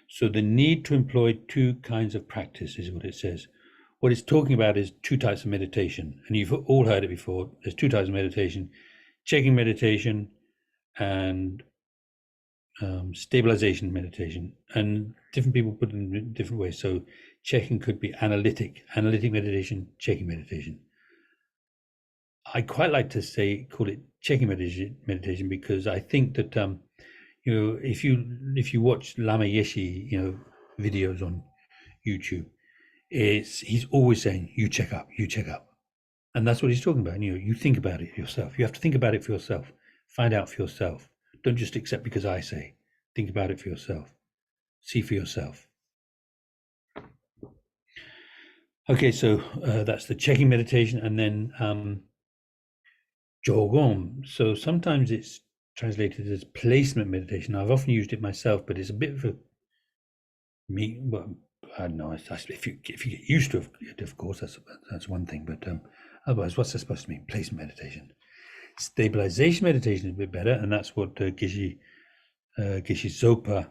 So the need to employ 2 kinds of practice is what it says. What it's talking about is 2 types of meditation, and you've all heard it before. There's 2 types of meditation: checking meditation and stabilization meditation. And different people put it in different ways. So checking could be analytic meditation, checking meditation. I quite like to call it checking meditation because I think that if you watch Lama Yeshe videos on YouTube, he's always saying you check up, and that's what he's talking about. You think about it yourself. You have to think about it for yourself. Find out for yourself. Don't just accept because I say. Think about it for yourself. See for yourself. Okay, so that's the checking meditation, and then Jogom. So sometimes it's translated as placement meditation. I've often used it myself, but it's a bit of a well, I don't know. If you get used to it, of course, that's one thing. But otherwise, what's that supposed to mean? Placement meditation. Stabilization meditation is a bit better, and that's what Geshe Zopa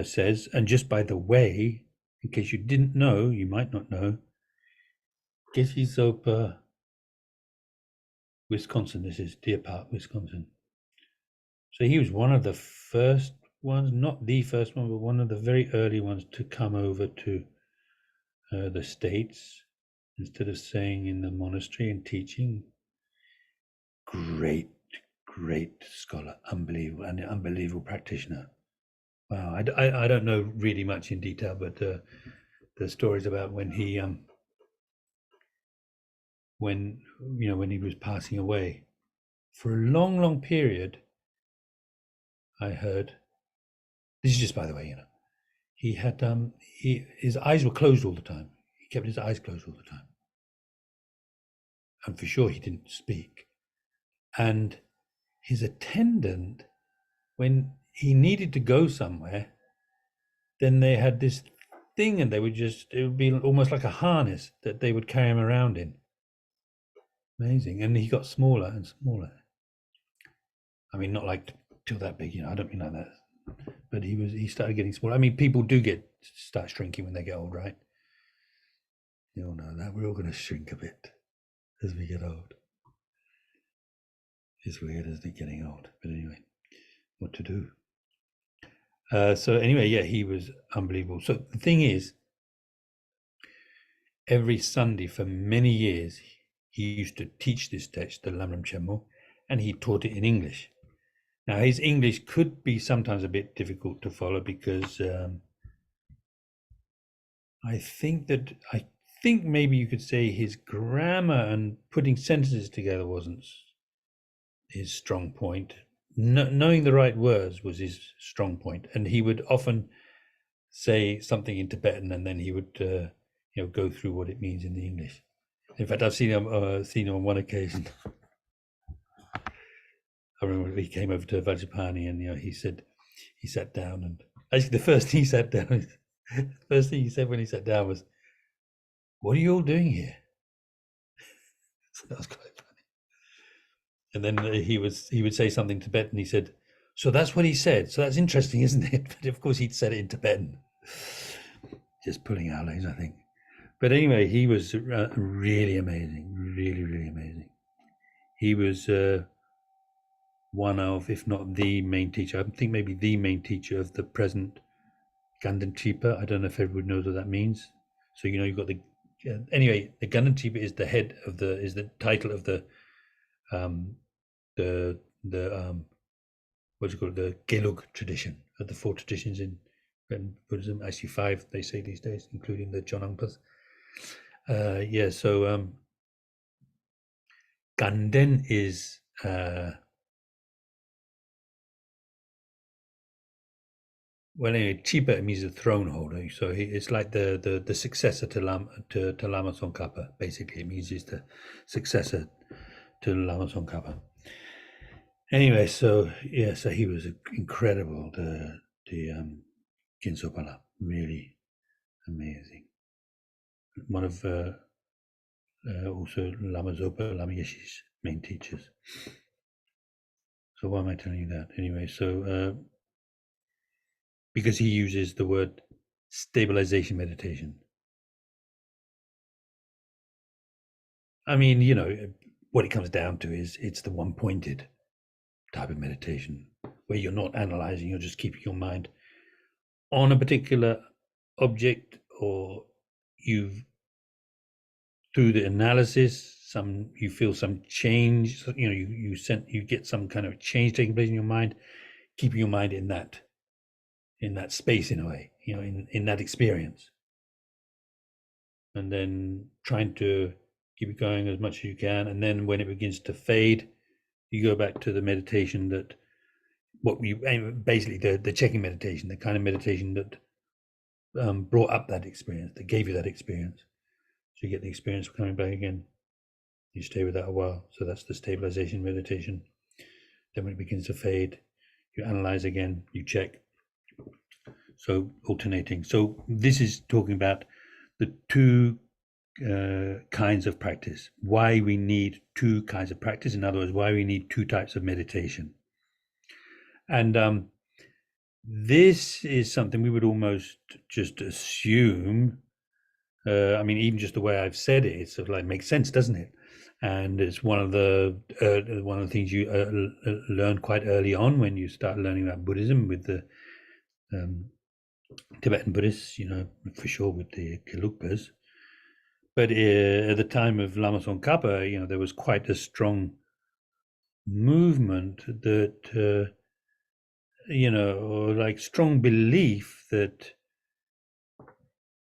says. And just by the way, in case you didn't know, you might not know, Geshe Zopa, Wisconsin. This is Deer Park, Wisconsin. So he was one of the first ones, not the first one, but one of the very early ones to come over to the States instead of staying in the monastery and teaching. Great scholar, unbelievable, and an unbelievable practitioner. Wow, I don't know really much in detail, but the stories about when he when he was passing away for a long period, I heard. This is just by the way, he had his eyes were closed all the time. He kept his eyes closed all the time, and for sure he didn't speak. And his attendant, when he needed to go somewhere, then they had this thing, and it would be almost like a harness that they would carry him around in. Amazing. And he got smaller and smaller. I mean, not like till that big, I don't mean like that. But he started getting smaller. I mean, people do start shrinking when they get old, right? You all know that. We're all going to shrink a bit as we get old. It's weird, isn't it, getting old? But anyway, what to do? So anyway, yeah, he was unbelievable. So the thing is, every Sunday for many years, he used to teach this text, the Lamrim Chenmo, and he taught it in English. Now, his English could be sometimes a bit difficult to follow because I think maybe you could say his grammar and putting sentences together wasn't his strong point. Knowing the right words was his strong point, and he would often say something in Tibetan, and then he would go through what it means in the English. In fact, I've seen him on one occasion. I remember he came over to Vajrapani, and he sat down, and actually the first thing he said when he sat down was, "What are you all doing here?" So that was quite funny. And then he would say something in Tibetan. He said, "So that's what he said. So that's interesting, isn't it?" But of course, he'd said it in Tibetan, just pulling out legs, I think. But anyway, he was really amazing, really amazing. He was one of, if not the main teacher, I think maybe the main teacher of the present Ganden Chipa. I don't know if everyone knows what that means. So you've got the anyway. The Ganden Chipa is the head of is the title of the what's it called, the Gelug tradition of the 4 traditions in Buddhism. Actually 5 they say these days, including the Jonangpas. So Ganden is well, anyway, Chipa means the throne holder. So it's like the successor to Lama Tsongkhapa. Basically, it means he's the successor to Lama Tsongkhapa. Anyway, so he was incredible. The Ginso Pala, really amazing. One of also Lama Zopa, Lama Yeshe's main teachers. So why am I telling you that? Anyway, so because he uses the word stabilization meditation. I mean, what it comes down to is it's the one-pointed type of meditation where you're not analyzing, you're just keeping your mind on a particular object, or through the analysis, you feel some change, you get some kind of change taking place in your mind, keeping your mind in that space in a way, in that experience, and then trying to keep it going as much as you can. And then when it begins to fade, you go back to the meditation basically the checking meditation, the kind of meditation that brought up that experience, that gave you that experience. So you get the experience of coming back again. You stay with that a while. So that's the stabilization meditation. Then when it begins to fade, you analyze again, you check. So alternating. So this is talking about the two kinds of practice. Why we need two kinds of practice. In other words, why we need two types of meditation. And this is something we would almost just assume. I mean, even just the way I've said it, it sort of like makes sense, doesn't it? And it's one of the things you learn quite early on when you start learning about Buddhism with the Tibetan Buddhists, for sure, with the Gelugpas. But at the time of Lama Tsongkhapa, there was quite a strong movement that, or like strong belief that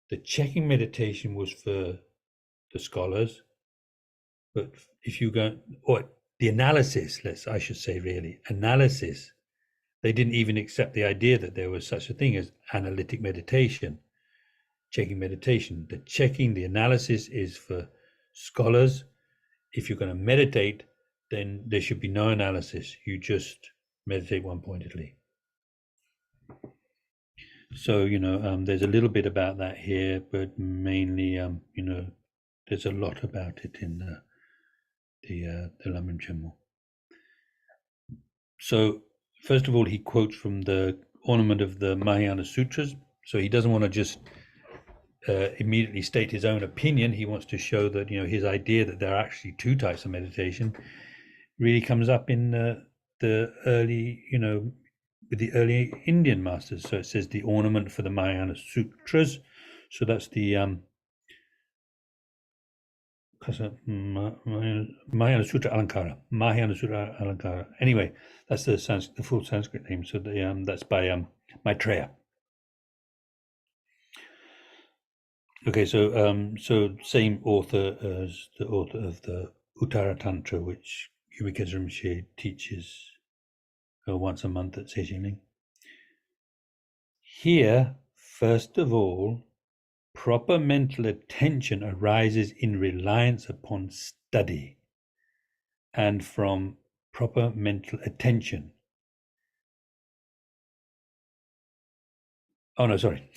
the checking meditation was for the scholars. But if you go, or the analysis, I should say really, analysis, they didn't even accept the idea that there was such a thing as analytic meditation, checking meditation. The checking, the analysis is for scholars. If you're going to meditate, then there should be no analysis. You just meditate one-pointedly. So, there's a little bit about that here, but mainly, there's a lot about it in the Lamrim Chenmo. So, first of all, he quotes from the ornament of the Mahayana Sutras. So he doesn't want to just immediately state his own opinion. He wants to show that, his idea that there are actually two types of meditation really comes up in the early, with the early Indian masters. So it says the ornament for the Mahayana Sutras. So that's the Mahayana Sutra Alankara. Mahayana Sutra Alankara. Anyway, that's the full Sanskrit name. So that's by Maitreya. Okay, so same author as the author of the Uttara Tantra, which Yumika Rinpoche teaches once a month at Sejingling. Here, first of all, proper mental attention arises in reliance upon study, and from proper mental attention. Oh, no, sorry.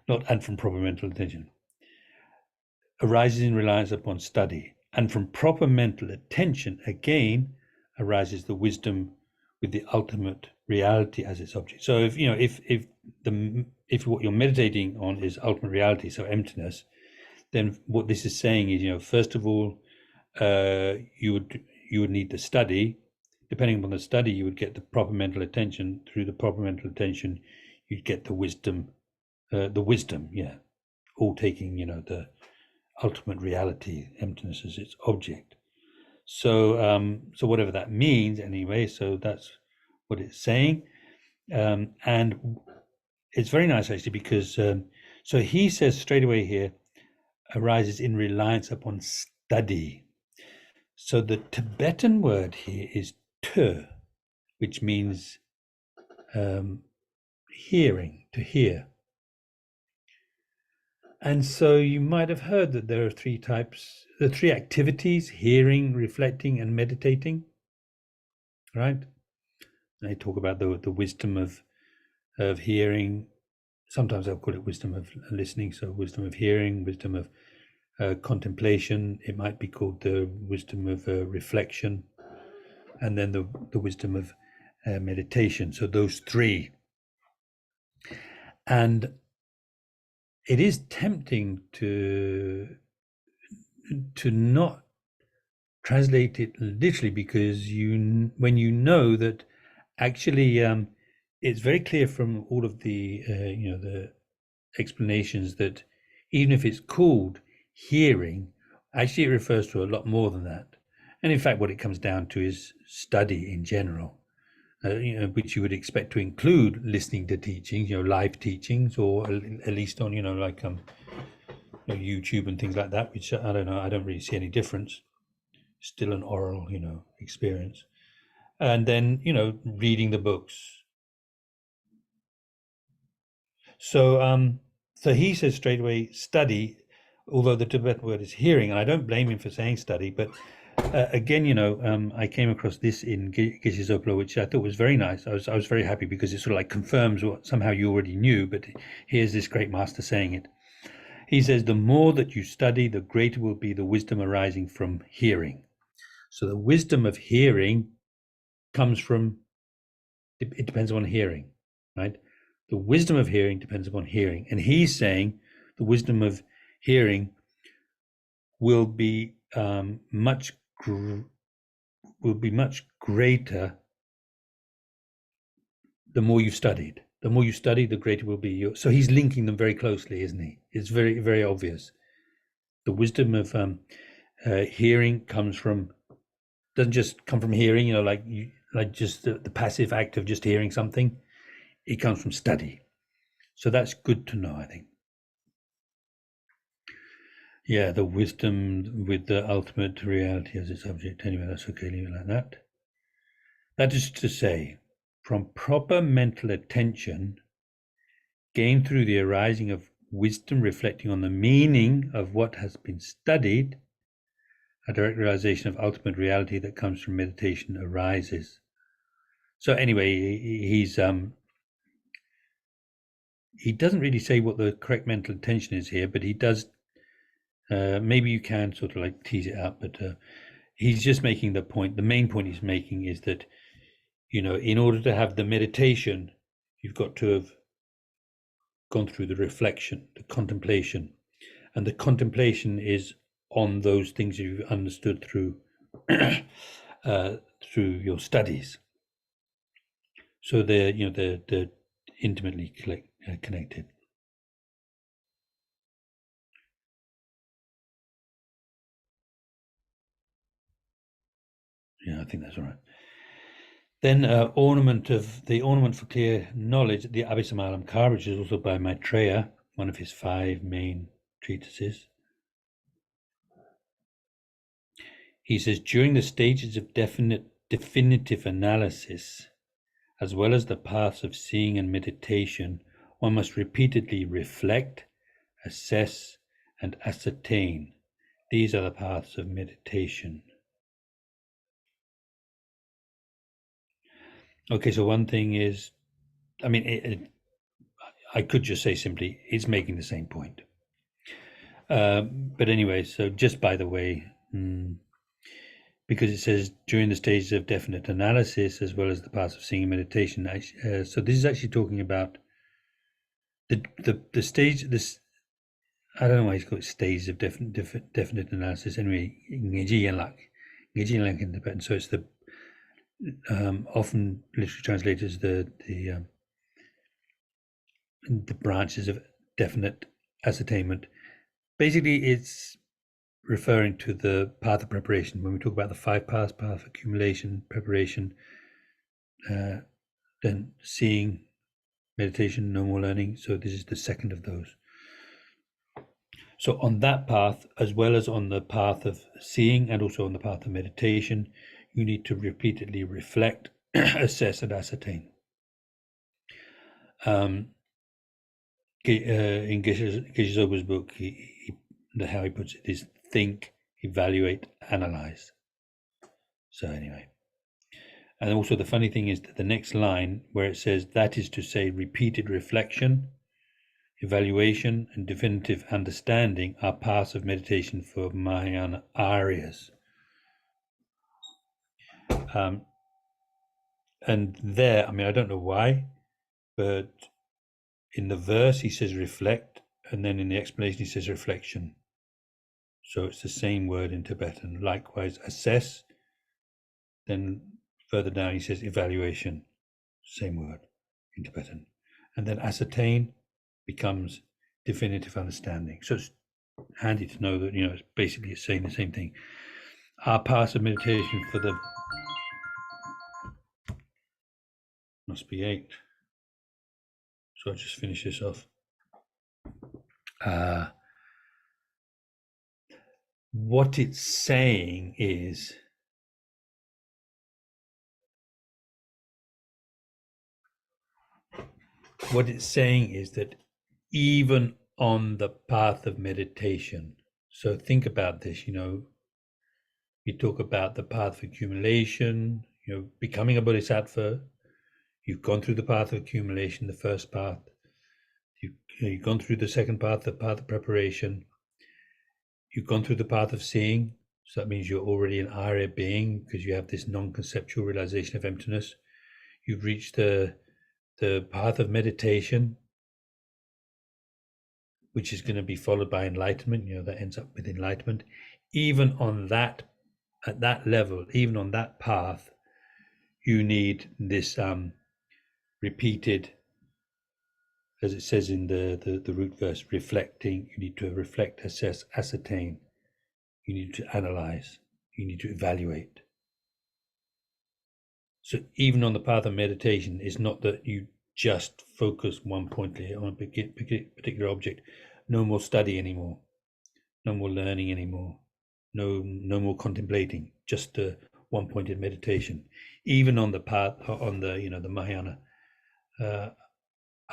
Not and from proper mental attention. Arises in reliance upon study, and from proper mental attention, again, arises the wisdom with the ultimate reality as its object. So if what you're meditating on is ultimate reality, so emptiness, then what this is saying is, first of all, you would need the study. Depending upon the study, you would get the proper mental attention. Through the proper mental attention, you'd get the wisdom, all taking, the ultimate reality, emptiness as its object. So whatever that means anyway, so that's what it's saying. And it's very nice actually, because so he says straight away here, arises in reliance upon study. So the Tibetan word here is tu, which means hearing, to hear. And so you might have heard that there are three activities: hearing, reflecting, and meditating. Right? They talk about the wisdom of hearing. Sometimes they'll call it wisdom of listening. So wisdom of hearing, wisdom of contemplation. It might be called the wisdom of reflection, and then the wisdom of meditation. So those three. And it is tempting to not translate it literally, because when you know that actually it's very clear from all of the the explanations that even if it's called hearing, actually it refers to a lot more than that. And in fact, what it comes down to is study in general, which you would expect to include listening to teachings, live teachings, or at least on, like YouTube and things like that, which I don't know, I don't really see any difference. Still an oral, experience. And then, reading the books. So he says straight away, study. although the Tibetan word is hearing, and I don't blame him for saying study, but again, I came across this in Geshe Zoplo, which I thought was very nice. I was very happy because it sort of like confirms what somehow you already knew, but here's this great master saying it. He says, the more that you study, the greater will be the wisdom arising from hearing. So the wisdom of hearing comes from, it depends on hearing, right? The wisdom of hearing depends upon hearing. And he's saying the wisdom of hearing will be much greater the more you've studied. The more you study, the greater will be your. So he's linking them very closely, isn't he? It's very, very obvious. The wisdom of hearing doesn't just come from hearing, like just the passive act of just hearing something. It comes from study. So that's good to know, I think. Yeah, the wisdom with the ultimate reality as its object. Anyway, that's okay, leave it like that. That is to say, from proper mental attention, gained through the arising of wisdom reflecting on the meaning of what has been studied, a direct realization of ultimate reality that comes from meditation arises. So anyway, he doesn't really say what the correct mental attention is here, but he does. Maybe you can sort of like tease it out, but he's just making the point. The main point he's making is that, in order to have the meditation, you've got to have gone through the reflection, the contemplation, and the contemplation is on those things you've understood through through your studies. So they're intimately connected. Yeah, I think that's all right. Then ornament for clear knowledge, the Abhisamalamkar, which is also by Maitreya, one of his 5 main treatises. He says, during the stages of definitive analysis, as well as the paths of seeing and meditation, one must repeatedly reflect, assess, and ascertain. These are the paths of meditation. Okay, so one thing is, I could just say simply, it's making the same point. But anyway, so just by the way, because it says during the stages of definite analysis, as well as the paths of seeing and meditation. So this is actually talking about the stage. This, I don't know why he's called stages of definite analysis. Anyway, ngeji and lak in Tibetan. So it's the often literally translated as the branches of definite ascertainment. Basically, it's referring to the path of preparation. When we talk about the 5 paths, path of accumulation, preparation, then seeing, meditation, no more learning. So this is the second of those. So on that path, as well as on the path of seeing and also on the path of meditation, you need to repeatedly reflect, assess, and ascertain. In Geshe Zoba's book, how he puts it is think, evaluate, analyze. So anyway. And also the funny thing is that the next line where it says, that is to say, repeated reflection, evaluation, and definitive understanding are paths of meditation for Mahayana Aryas. And there, I don't know why, but in the verse he says reflect, and then in the explanation he says reflection. So it's the same word in Tibetan. Likewise, assess, then further down he says evaluation, same word in Tibetan. And then ascertain becomes definitive understanding. So it's handy to know that, it's basically saying the same thing. Our paths of meditation for the... Must be 8. So I'll just finish this off. What it's saying is that even on the path of meditation. So think about this, we talk about the path of accumulation, becoming a bodhisattva. You've gone through the path of accumulation, the first path. You've gone through the second path, the path of preparation. You've gone through the path of seeing. So that means you're already an Arya being because you have this non-conceptual realization of emptiness. You've reached the path of meditation, which is going to be followed by enlightenment. That ends up with enlightenment. Even on that, at that level, even on that path, you need this repeated, as it says in the root verse, reflecting. You need to reflect, assess, ascertain. You need to analyze. You need to evaluate. So even on the path of meditation, it's not that you just focus one point on a particular object. No more study anymore. No more learning anymore. No more contemplating. Just one-pointed meditation. Even on the path, on the the Mahayana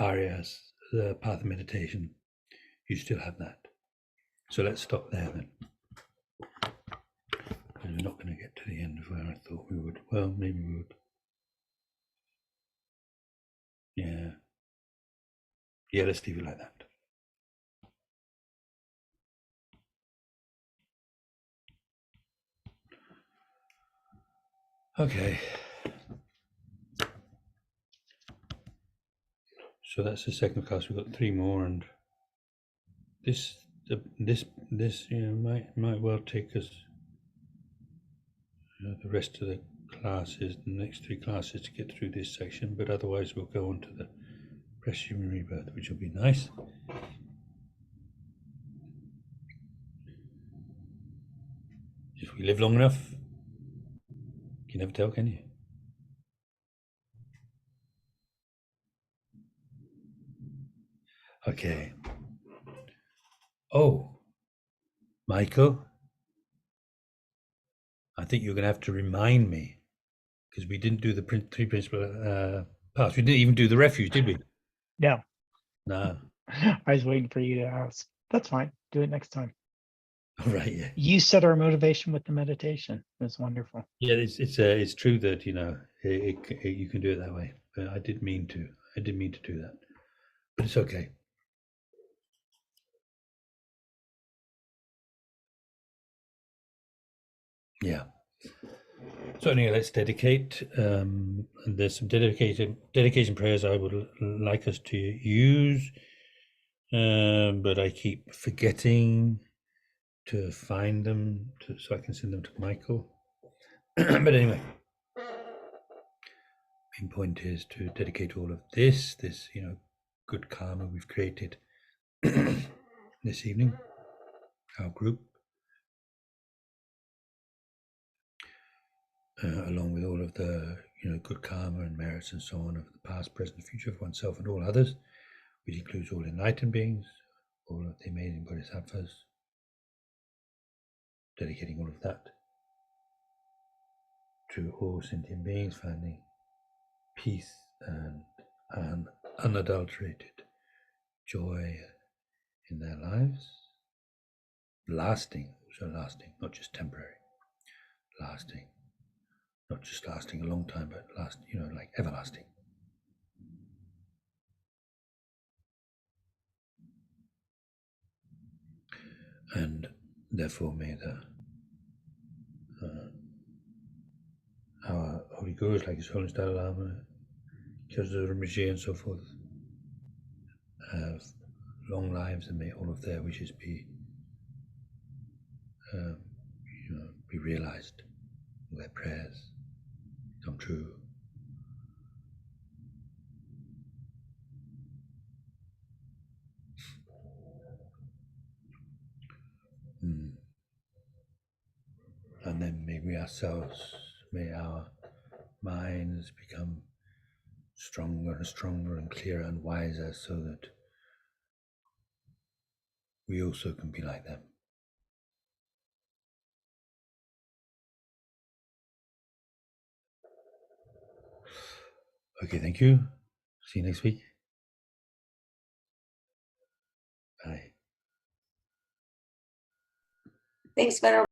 Aryas, the path of meditation, you still have that. So let's stop there then. We're not going to get to the end of where I thought we would. Well, maybe we would. Yeah, let's leave it like that. Okay. So that's the second class. We've got 3 more, and this might well take us the rest of the classes, the next 3 classes, to get through this section. But otherwise, we'll go on to the Human Rebirth, which will be nice. If we live long enough, you can never tell, can you? Okay. Oh, Michael, I think you're going to have to remind me, because we didn't do the 3 principal paths. We didn't even do the refuge, did we? No. No. I was waiting for you to ask. That's fine. Do it next time. All right. Yeah. You set our motivation with the meditation. It's wonderful. Yeah, it's true that you can do it that way. But I didn't mean to do that. But it's okay. Yeah. So anyway, let's dedicate. There's some dedication prayers I would like us to use, but I keep forgetting to find them so I can send them to Michael. But anyway, main point is to dedicate all of this good karma we've created this evening, our group, along with all of the good karma and merits and so on of the past, present, and future of oneself and all others, which includes all enlightened beings, all of the amazing bodhisattvas, dedicating all of that to all sentient beings, finding peace and unadulterated joy in their lives, lasting, not just temporary, lasting, not just lasting a long time, but like everlasting. And therefore may our holy gurus like His Holiness Dalai Lama, Kyozdo Rinpoche, and so forth have long lives, and may all of their wishes be realized, their prayers come true. And then may we ourselves, may our minds become stronger and stronger and clearer and wiser, so that we also can be like them. Okay, thank you. See you next week. Bye. Thanks, Venerable.